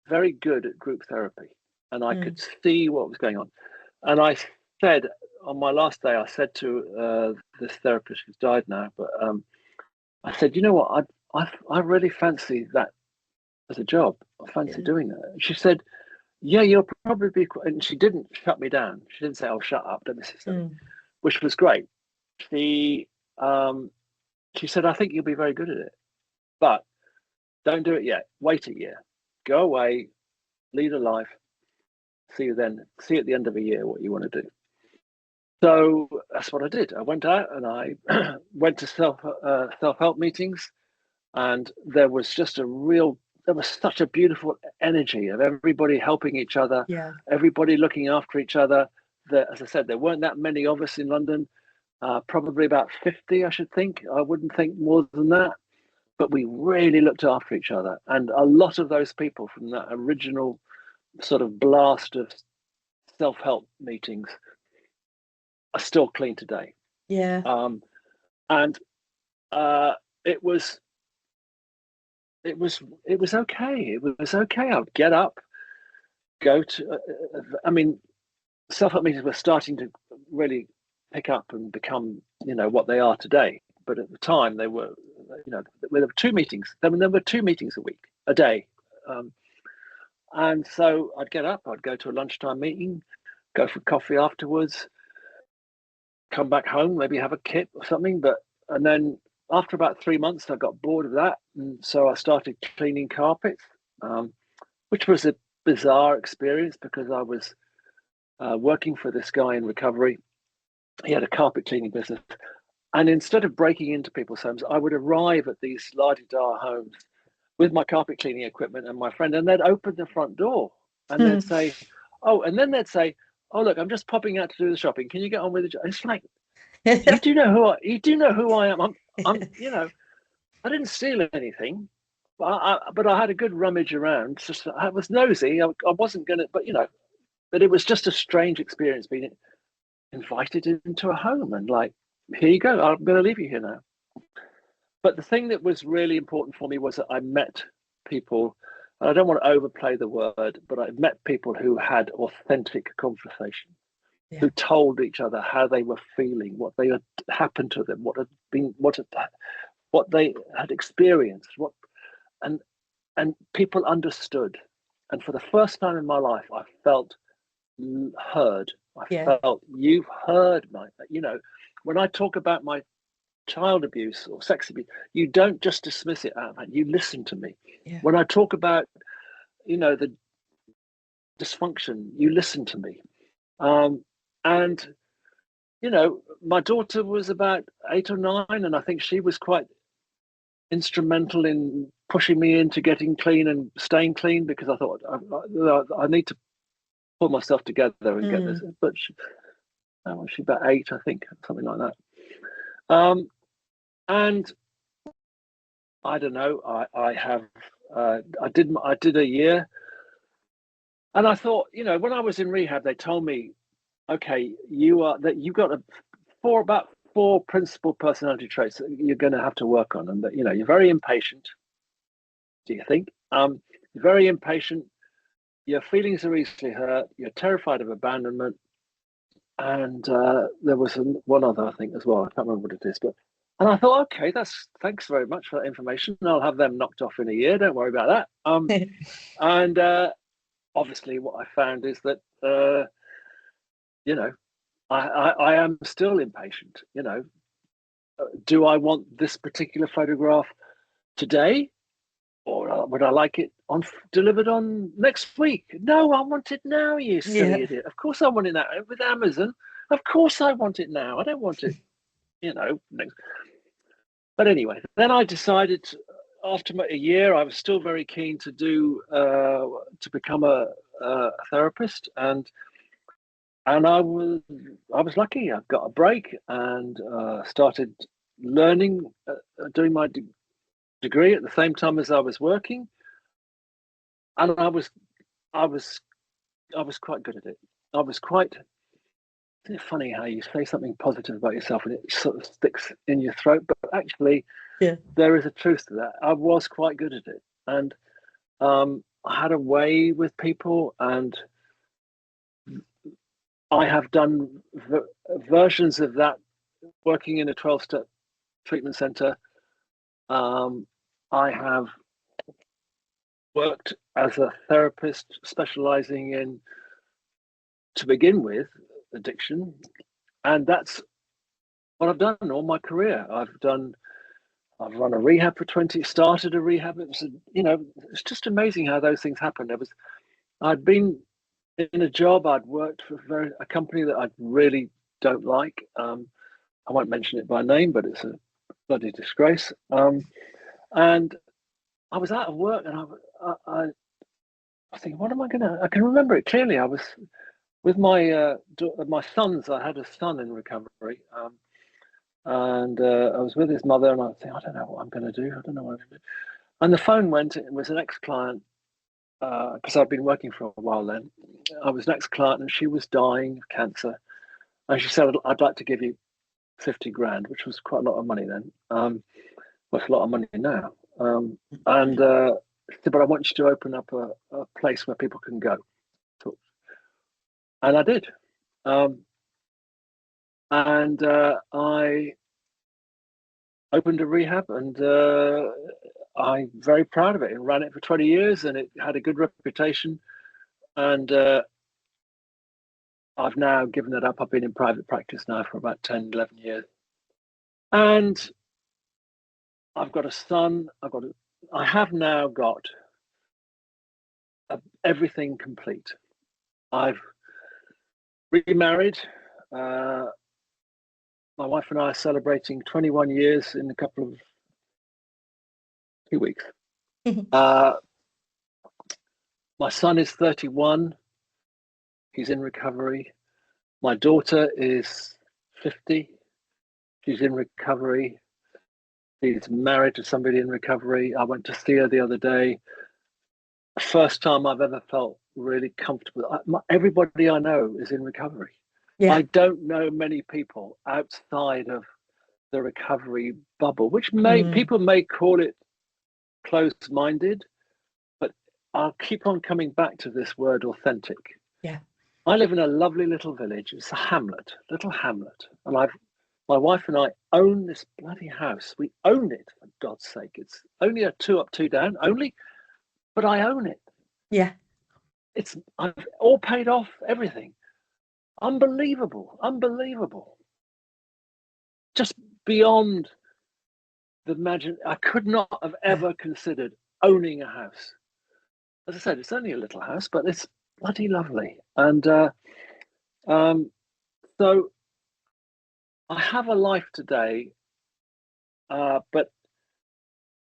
S2: very good at group therapy, and I could see what was going on. And I said, on my last day, I said to this therapist who's died now, but I said, you know what, I really fancy that as a job. I fancy doing that. She said, yeah, you'll probably be, and she didn't shut me down. She didn't say, oh, shut up, don't miss it, which was great. She said, I think you'll be very good at it, but don't do it yet. Wait a year. Go away, lead a life. See you then. See at the end of a year what you want to do. So that's what I did. I went out and I went to self-help meetings, and there was such a beautiful energy of everybody helping each other, everybody looking after each other. As I said, there weren't that many of us in London, probably about 50, I should think. I wouldn't think more than that. but we really looked after each other. And a lot of those people from that original sort of blast of self-help meetings are still clean today.
S1: Yeah.
S2: And uh, it was it was okay. It was okay. I'd get up, go to. I mean, self-help meetings were starting to really pick up and become, what they are today. But at the time, they were, there were two meetings. I mean, there were two meetings a day. Um, and so I'd get up, I'd go to a lunchtime meeting, go for coffee afterwards, come back home, maybe have a kip or something. And then after about 3 months, I got bored of that. And so I started cleaning carpets, which was a bizarre experience because I was working for this guy in recovery. He had a carpet cleaning business. And instead of breaking into people's homes, I would arrive at these la-di-da homes with my carpet cleaning equipment and my friend, and they'd open the front door and they'd say, oh, and then they'd say, oh, look, I'm just popping out to do the shopping. Can you get on with it? It's like, you do know who I am. I didn't steal anything, but I had a good rummage around. Just I was nosy. I wasn't going to, but it was just a strange experience being invited into a home and like, here you go. I'm going to leave you here now. But the thing that was really important for me was that I met people. And I don't want to overplay the word, but I met people who had authentic conversation,
S1: Yeah.
S2: who told each other how they were feeling, what they had happened to them, what they had experienced, and and people understood. And for the first time in my life, I felt heard. I
S1: Yeah.
S2: felt you've heard when I talk about my child abuse or sex abuse, you don't just dismiss it out of hand. You listen to me.
S1: Yeah.
S2: When I talk about, the dysfunction, you listen to me. And my daughter was about 8 or 9, and I think she was quite instrumental in pushing me into getting clean and staying clean because I thought I need to pull myself together and get this. But she about 8, I think, something like that. And I don't know. I have. I did a year, and I thought, when I was in rehab, they told me, okay, you've got about four principal personality traits that you're going to have to work on, and that you're very impatient. Do you think? You're very impatient. Your feelings are easily hurt. You're terrified of abandonment, and there was one other, I think, as well. I can't remember what it is, but. And I thought, okay, thanks very much for that information. I'll have them knocked off in a year. Don't worry about that. And obviously, what I found is that I am still impatient. Do I want this particular photograph today, or would I like it delivered on next week? No, I want it now. You silly
S1: Yeah.
S2: idiot! Of course I want it now. With Amazon, of course I want it now. I don't want it, next. But anyway, then I decided after a year, I was still very keen to to become a therapist, and I was lucky. I got a break and started learning, doing my degree at the same time as I was working, and I was quite good at it. I was quite. Isn't it funny how you say something positive about yourself and it sort of sticks in your throat? But actually,
S1: Yeah.
S2: there is a truth to that. I was quite good at it, and I had a way with people, and I have done versions of that working in a 12-step treatment center. I have worked as a therapist specializing in, to begin with, addiction, and that's what I've done all my career. I've run a rehab for 20, started a rehab. It's just amazing how those things happen. I'd been in a job, I'd worked for a company that I really don't like. I won't mention it by name, but it's a bloody disgrace. And I was out of work, and I think, what am I gonna? I can remember it clearly. I was with my sons. I had a son in recovery, And I was with his mother, and I think, I don't know what I'm going to do. I don't know what I'm going to do. And the phone went. It was an ex-client, because I'd been working for a while then. I was an ex-client, and she was dying of cancer. And she said, I'd like to give you 50 grand, which was quite a lot of money then. Well, it's a lot of money now. And she said, but I want you to open up a place where people can go. And I did. And I opened a rehab, and I'm very proud of it. It ran it for 20 years, and it had a good reputation. And I've now given it up. I've been in private practice now for about 10, 11 years. And I've got a son. I have now got everything complete. I've remarried. My wife and I are celebrating 21 years in a couple of 2 weeks. My son is 31. He's in recovery. My daughter is 50. She's in recovery. She's married to somebody in recovery. I went to see her the other day. First time I've ever felt really comfortable. Everybody I know is in recovery.
S1: Yeah.
S2: I don't know many people outside of the recovery bubble, which people may call it closed-minded, but I'll keep on coming back to this word authentic.
S1: Yeah.
S2: I live in a lovely little village. It's a little hamlet. And my wife and I own this bloody house. We own it, for God's sake. It's only a 2 up, 2 down, but I own it.
S1: Yeah.
S2: I've all paid off, everything. Unbelievable. Just beyond the imagine. I could not have ever considered owning a house. As I said, it's only a little house, but it's bloody lovely. And so I have a life today, but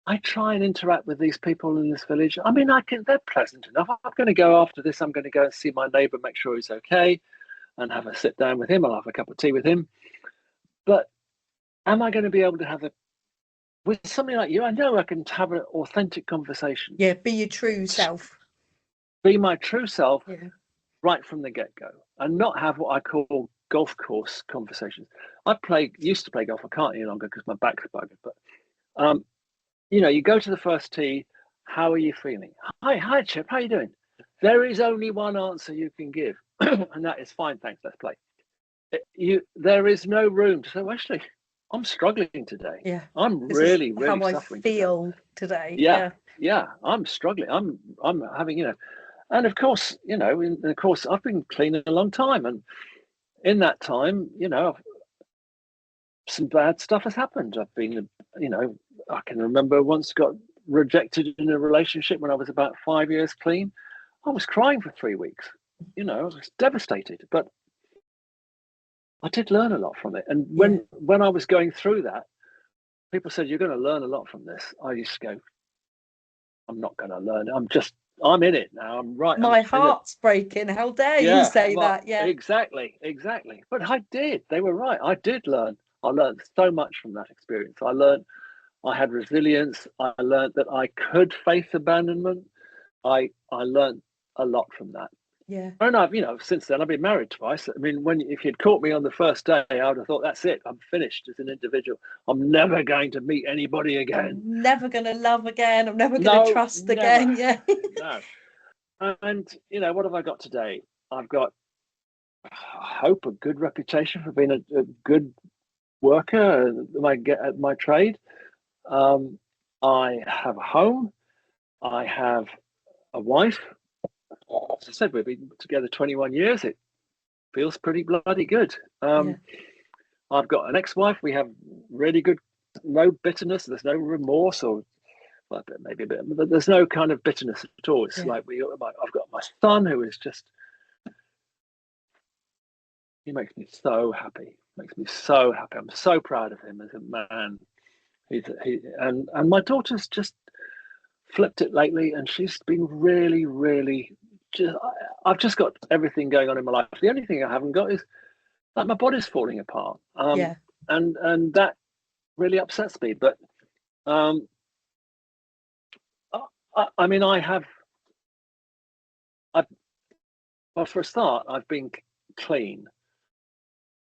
S2: I try and interact with these people in this village. I mean, they're pleasant enough. I'm going to go after this. I'm going to go and see my neighbour, make sure he's okay, and have a sit down with him. I'll have a cup of tea with him. But am I going to be able to have with somebody like you? I know I can have an authentic conversation.
S1: Yeah, be your true self.
S2: Be my true self right from the get-go, and not have what I call golf course conversations. Used to play golf. I can't any longer because my back's buggered. But you go to the first tee. How are you feeling? Hi, Chip. How are you doing? There is only one answer you can give, and that is fine. Thanks. Let's play. There is no room to say, well, actually, I'm struggling today.
S1: Yeah,
S2: I'm really
S1: how
S2: suffering.
S1: I feel today.
S2: Yeah. I'm struggling. I'm having and of course, I've been clean a long time, and in that time, some bad stuff has happened. I've been, I can remember once got rejected in a relationship when I was about 5 years clean. I was crying for 3 weeks. I was devastated, but I did learn a lot from it. And when I was going through that, people said, you're going to learn a lot from this. I used to go, I'm not going to learn. I'm in it now. I'm right.
S1: My heart's breaking. How dare you say that? Yeah.
S2: Exactly. But I did. They were right. I did learn. I learned so much from that experience. I had resilience. I learned that I could face abandonment. I learned a lot from that.
S1: Yeah.
S2: And I've, since then I've been married twice. I mean, if you'd caught me on the first day, I would have thought, that's it. I'm finished as an individual. I'm never going to meet anybody again.
S1: I'm never going to love again. I'm never going to trust again. Yeah.
S2: No. And, what have I got today? I've got, I hope, a good reputation for being a good worker at my trade. I have a home. I have a wife. As I said, we've been together 21 years. It feels pretty bloody good. I've got an ex-wife. We have really good, no bitterness. There's no remorse maybe a bit, but there's no kind of bitterness at all. It's like I've got my son who is he makes me so happy. I'm so proud of him as a man. And my daughter's just flipped it lately, and she's been really, really I've just got everything going on in my life. The only thing I haven't got is like my body's falling apart. and that really upsets me. But I mean, well, for a start, I've been clean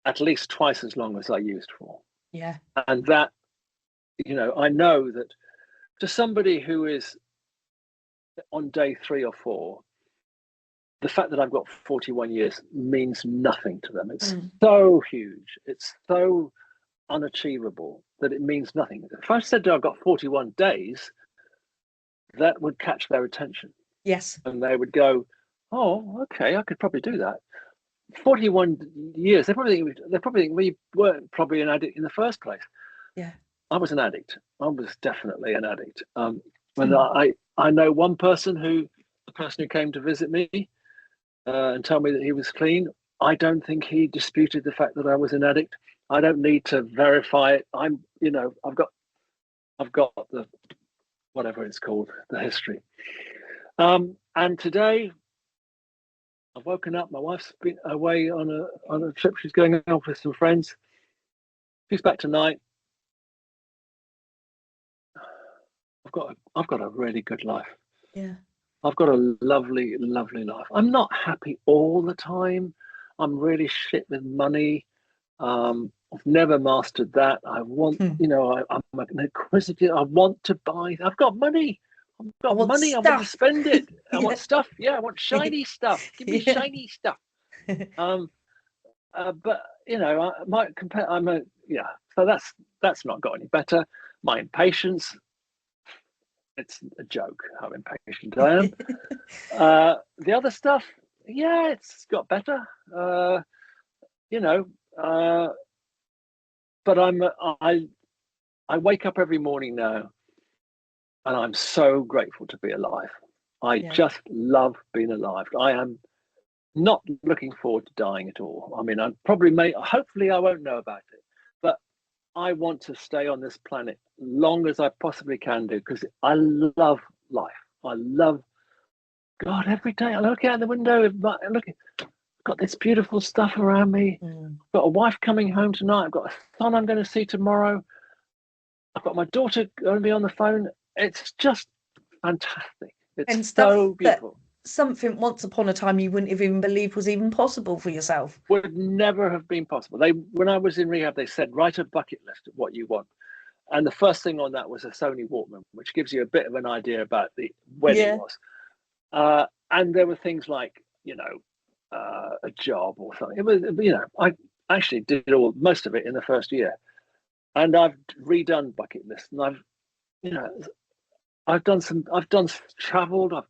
S2: at least twice as long as I used for.
S1: Yeah.
S2: And that, I know that to somebody who is on day 3 or 4, the fact that I've got 41 years means nothing to them. It's so huge. It's so unachievable that it means nothing. If I said I've got 41 days, that would catch their attention.
S1: Yes.
S2: And they would go, oh, okay, I could probably do that. 41 years, they probably think we weren't probably an addict in the first place.
S1: Yeah.
S2: I was an addict. I was definitely an addict. And I know one person the person who came to visit me and tell me that he was clean. I don't think he disputed the fact that I was an addict. I don't need to verify it. I've got the whatever it's called, the history. And today I've woken up. My wife's been away on a trip. She's going out with some friends. She's back tonight. I've got a really good life.
S1: Yeah.
S2: I've got a lovely, lovely life. I'm not happy all the time. I'm really shit with money. I've never mastered that. I want, I'm an inquisitive. I want to buy. I've got money. I've got money.
S1: Stuff.
S2: I want to spend it. I
S1: Yeah.
S2: want stuff. Yeah, I want shiny stuff. Give me shiny stuff. But I might compare. So that's not got any better. My impatience. It's a joke how impatient I am. The other stuff, yeah, it's got better. But I wake up every morning now, and I'm so grateful to be alive. I just love being alive. I am not looking forward to dying at all. I mean, hopefully I won't know about it, but I want to stay on this planet long as I possibly can do, because I love life. I love God. Every day I look out the window, I've got this beautiful stuff around me. I've got a wife coming home tonight. I've got a son I'm going to see tomorrow. I've got my daughter going to be on the phone. It's just fantastic. It's so beautiful.
S1: Something once upon a time you wouldn't have even believed was even possible for yourself.
S2: Would never have been possible. When I was in rehab, they said, write a bucket list of what you want. And the first thing on that was a Sony Walkman, which gives you a bit of an idea about when it was. And there were things like, a job or something. It was, I actually did most of it in the first year. And I've redone bucket lists, and I've traveled. I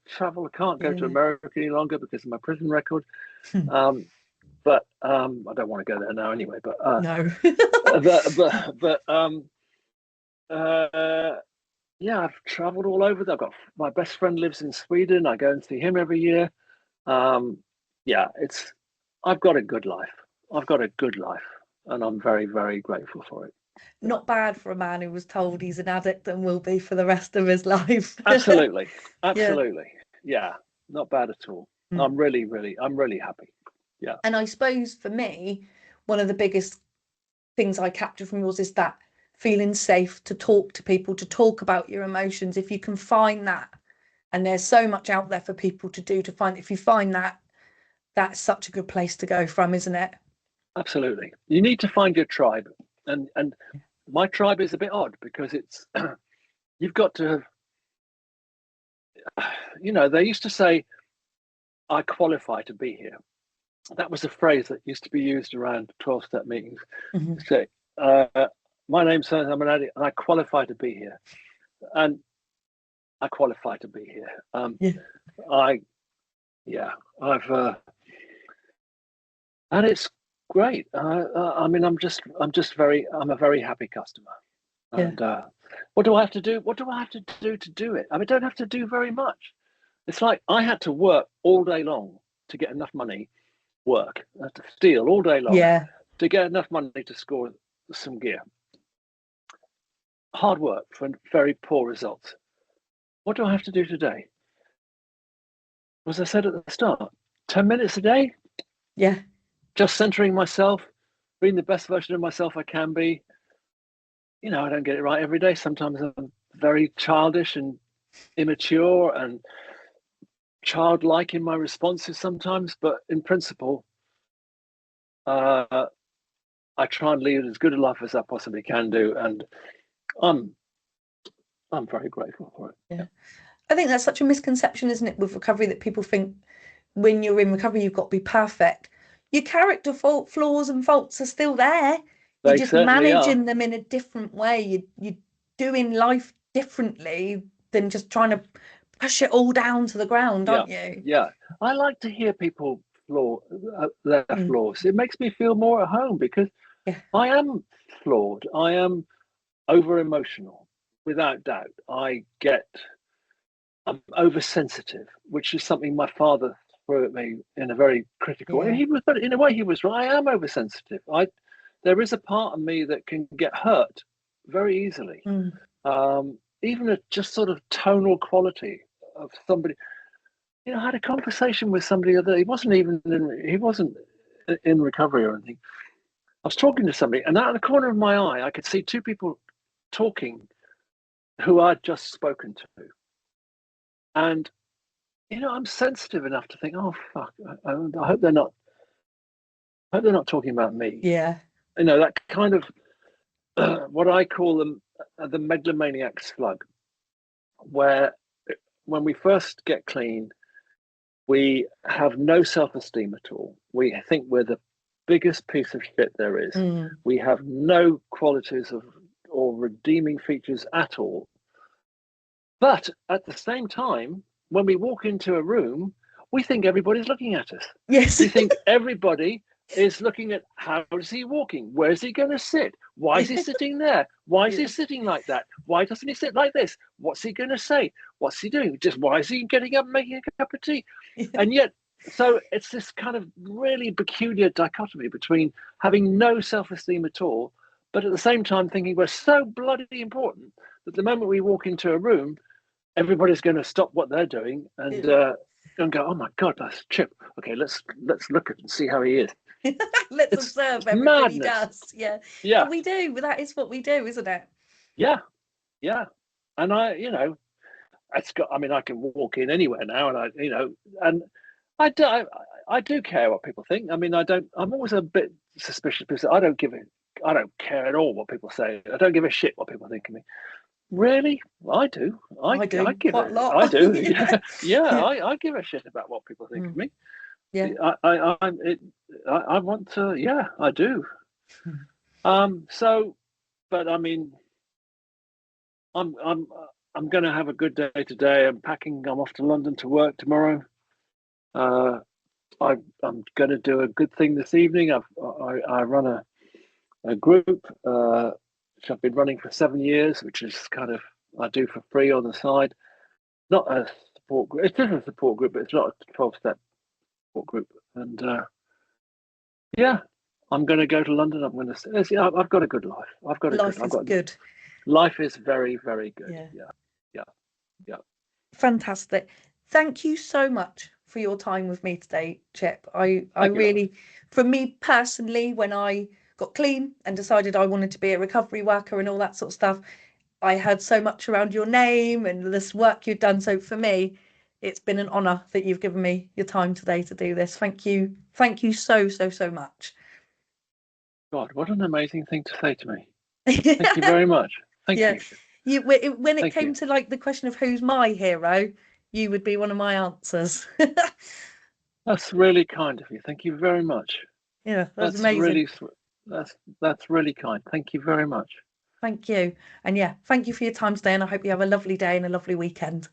S2: can't go to America any longer because of my prison record. But I don't want to go there now anyway. But
S1: no.
S2: I've traveled all over. I've got my best friend lives in Sweden. I go and see him every year. I've got a good life. And I'm very, very grateful for it.
S1: Not bad for a man who was told he's an addict and will be for the rest of his life.
S2: Absolutely. Yeah, not bad at all. I'm really happy. Yeah.
S1: And I suppose for me, one of the biggest things I capture from yours is that feeling safe to talk to people, to talk about your emotions. If you can find that, and there's so much out there for people to do, if you find that, that's such a good place to go from, isn't it?
S2: Absolutely. You need to find your tribe. And my tribe is a bit odd because it's, you've got to have, they used to say, I qualify to be here. That was a phrase that used to be used around 12-step meetings. Say, my name's so I'm an addict and I qualify to be here. And I qualify to be here. And it's great. I mean, I'm a very happy customer. And what do I have to do? What do I have to do to do it? I mean, I don't have to do very much. It's like I had to work all day long to get enough money. I had to steal all day long to get enough money to score some gear. Hard work for very poor results. What do I have to do today? As I said at the start, 10 minutes a day.
S1: Yeah.
S2: Just centering myself, being the best version of myself I can be. You know, I don't get it right every day. Sometimes I'm very childish and immature and childlike in my responses sometimes, but in principle, uh, I try and lead as good a life as I possibly can do, and I'm I'm very grateful for it.
S1: Yeah. I think that's such a misconception, isn't it, with recovery, that people think when you're in recovery, you've got to be perfect. Your character flaws and faults are still there. You're
S2: They
S1: just
S2: certainly are.
S1: managing them in a different way. You're doing life differently than just trying to push it all down to the ground,
S2: Yeah,
S1: aren't you?
S2: yeah. I like to hear people their
S1: Mm,
S2: flaws. It makes me feel more at home because
S1: yeah,
S2: I am flawed. I am over emotional, without doubt. I'm oversensitive, which is something my father threw at me in a very critical way.
S1: yeah.
S2: But in a way, he was right. I am oversensitive. There is a part of me that can get hurt very easily.
S1: Mm,
S2: Even a just sort of tonal quality of somebody. You know, I had a conversation with somebody that he wasn't in recovery or anything. I was talking to somebody, and out of the corner of my eye, I could see two people talking who I'd just spoken to. And you know, I'm sensitive enough to think, oh fuck, I hope they're not. I hope they're not talking about me.
S1: yeah.
S2: You know, that kind of what I call them the megalomaniac slug, where when we first get clean, we have no self-esteem at all. We think we're the biggest piece of shit there is.
S1: Mm,
S2: We have no qualities of or redeeming features at all. But at the same time, when we walk into a room, we think everybody's looking at us.
S1: yes.
S2: We think everybody is looking at how is he walking? Where's he going to sit? Why is he sitting there? Why is he
S1: Yeah.
S2: sitting like that? Why doesn't he sit like this? What's he going to say? What's he doing? Just why is he getting up and making a cup of tea?
S1: Yeah.
S2: And yet, so it's this kind of really peculiar dichotomy between having no self-esteem at all, but at the same time thinking we're so bloody important that the moment we walk into a room, everybody's going to stop what they're doing and go, "Oh my God, that's Chip. Okay, let's look at and see how he is."
S1: Let's
S2: It's
S1: observe everything he
S2: madness.
S1: does. Yeah.
S2: Yeah,
S1: But we do. That is what we do, isn't it?
S2: yeah, yeah. And it's got. I mean, I can walk in anywhere now, and and I do. I do care what people think. I mean, I don't. I'm always a bit suspicious because I don't care at all what people say. I don't give a shit what people think of me. Really? I do.
S1: I
S2: I
S1: do
S2: give
S1: quite
S2: it.
S1: a lot.
S2: I do.
S1: Yeah.
S2: Yeah, yeah.
S1: Yeah.
S2: I give a shit about what people think of
S1: Mm,
S2: me.
S1: yeah.
S2: I want to. Yeah, I do. So, but I mean, I'm I'm I'm going to have a good day today. I'm packing. I'm off to London to work tomorrow. Uh, I'm going to do a good thing this evening. I run a group which I've been running for 7 years, which is kind of I do for free on the side. Not a support group. It's just a support group, but it's not a 12-step support group. And yeah, I'm going to go to London. I'm going to. Yeah, I've got a good life.
S1: Life
S2: I've
S1: is
S2: got.
S1: good.
S2: Life is very, very good.
S1: Yeah.
S2: Yeah, yeah, yeah.
S1: Fantastic. Thank you so much for your time with me today, Chip. I
S2: Thank you, Lauren.
S1: really, for me personally, when I got clean and decided I wanted to be a recovery worker and all that sort of stuff, I heard so much around your name and this work you've done. So for me, it's been an honour that you've given me your time today to do this. Thank you. Thank you so, so, so much.
S2: God, what an amazing thing to say to me. Thank you very much. Thank
S1: Yeah.
S2: you.
S1: When it
S2: Thank
S1: came
S2: you.
S1: to like the question of who's my hero, you would be one of my answers.
S2: That's really kind of you. Thank you very much.
S1: Yeah, that's
S2: That's
S1: amazing.
S2: really that's really kind. Thank you very much.
S1: Thank you. And yeah, thank you for your time today. And I hope you have a lovely day and a lovely weekend.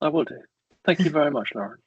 S2: I will do. Thank you very much, Lauren.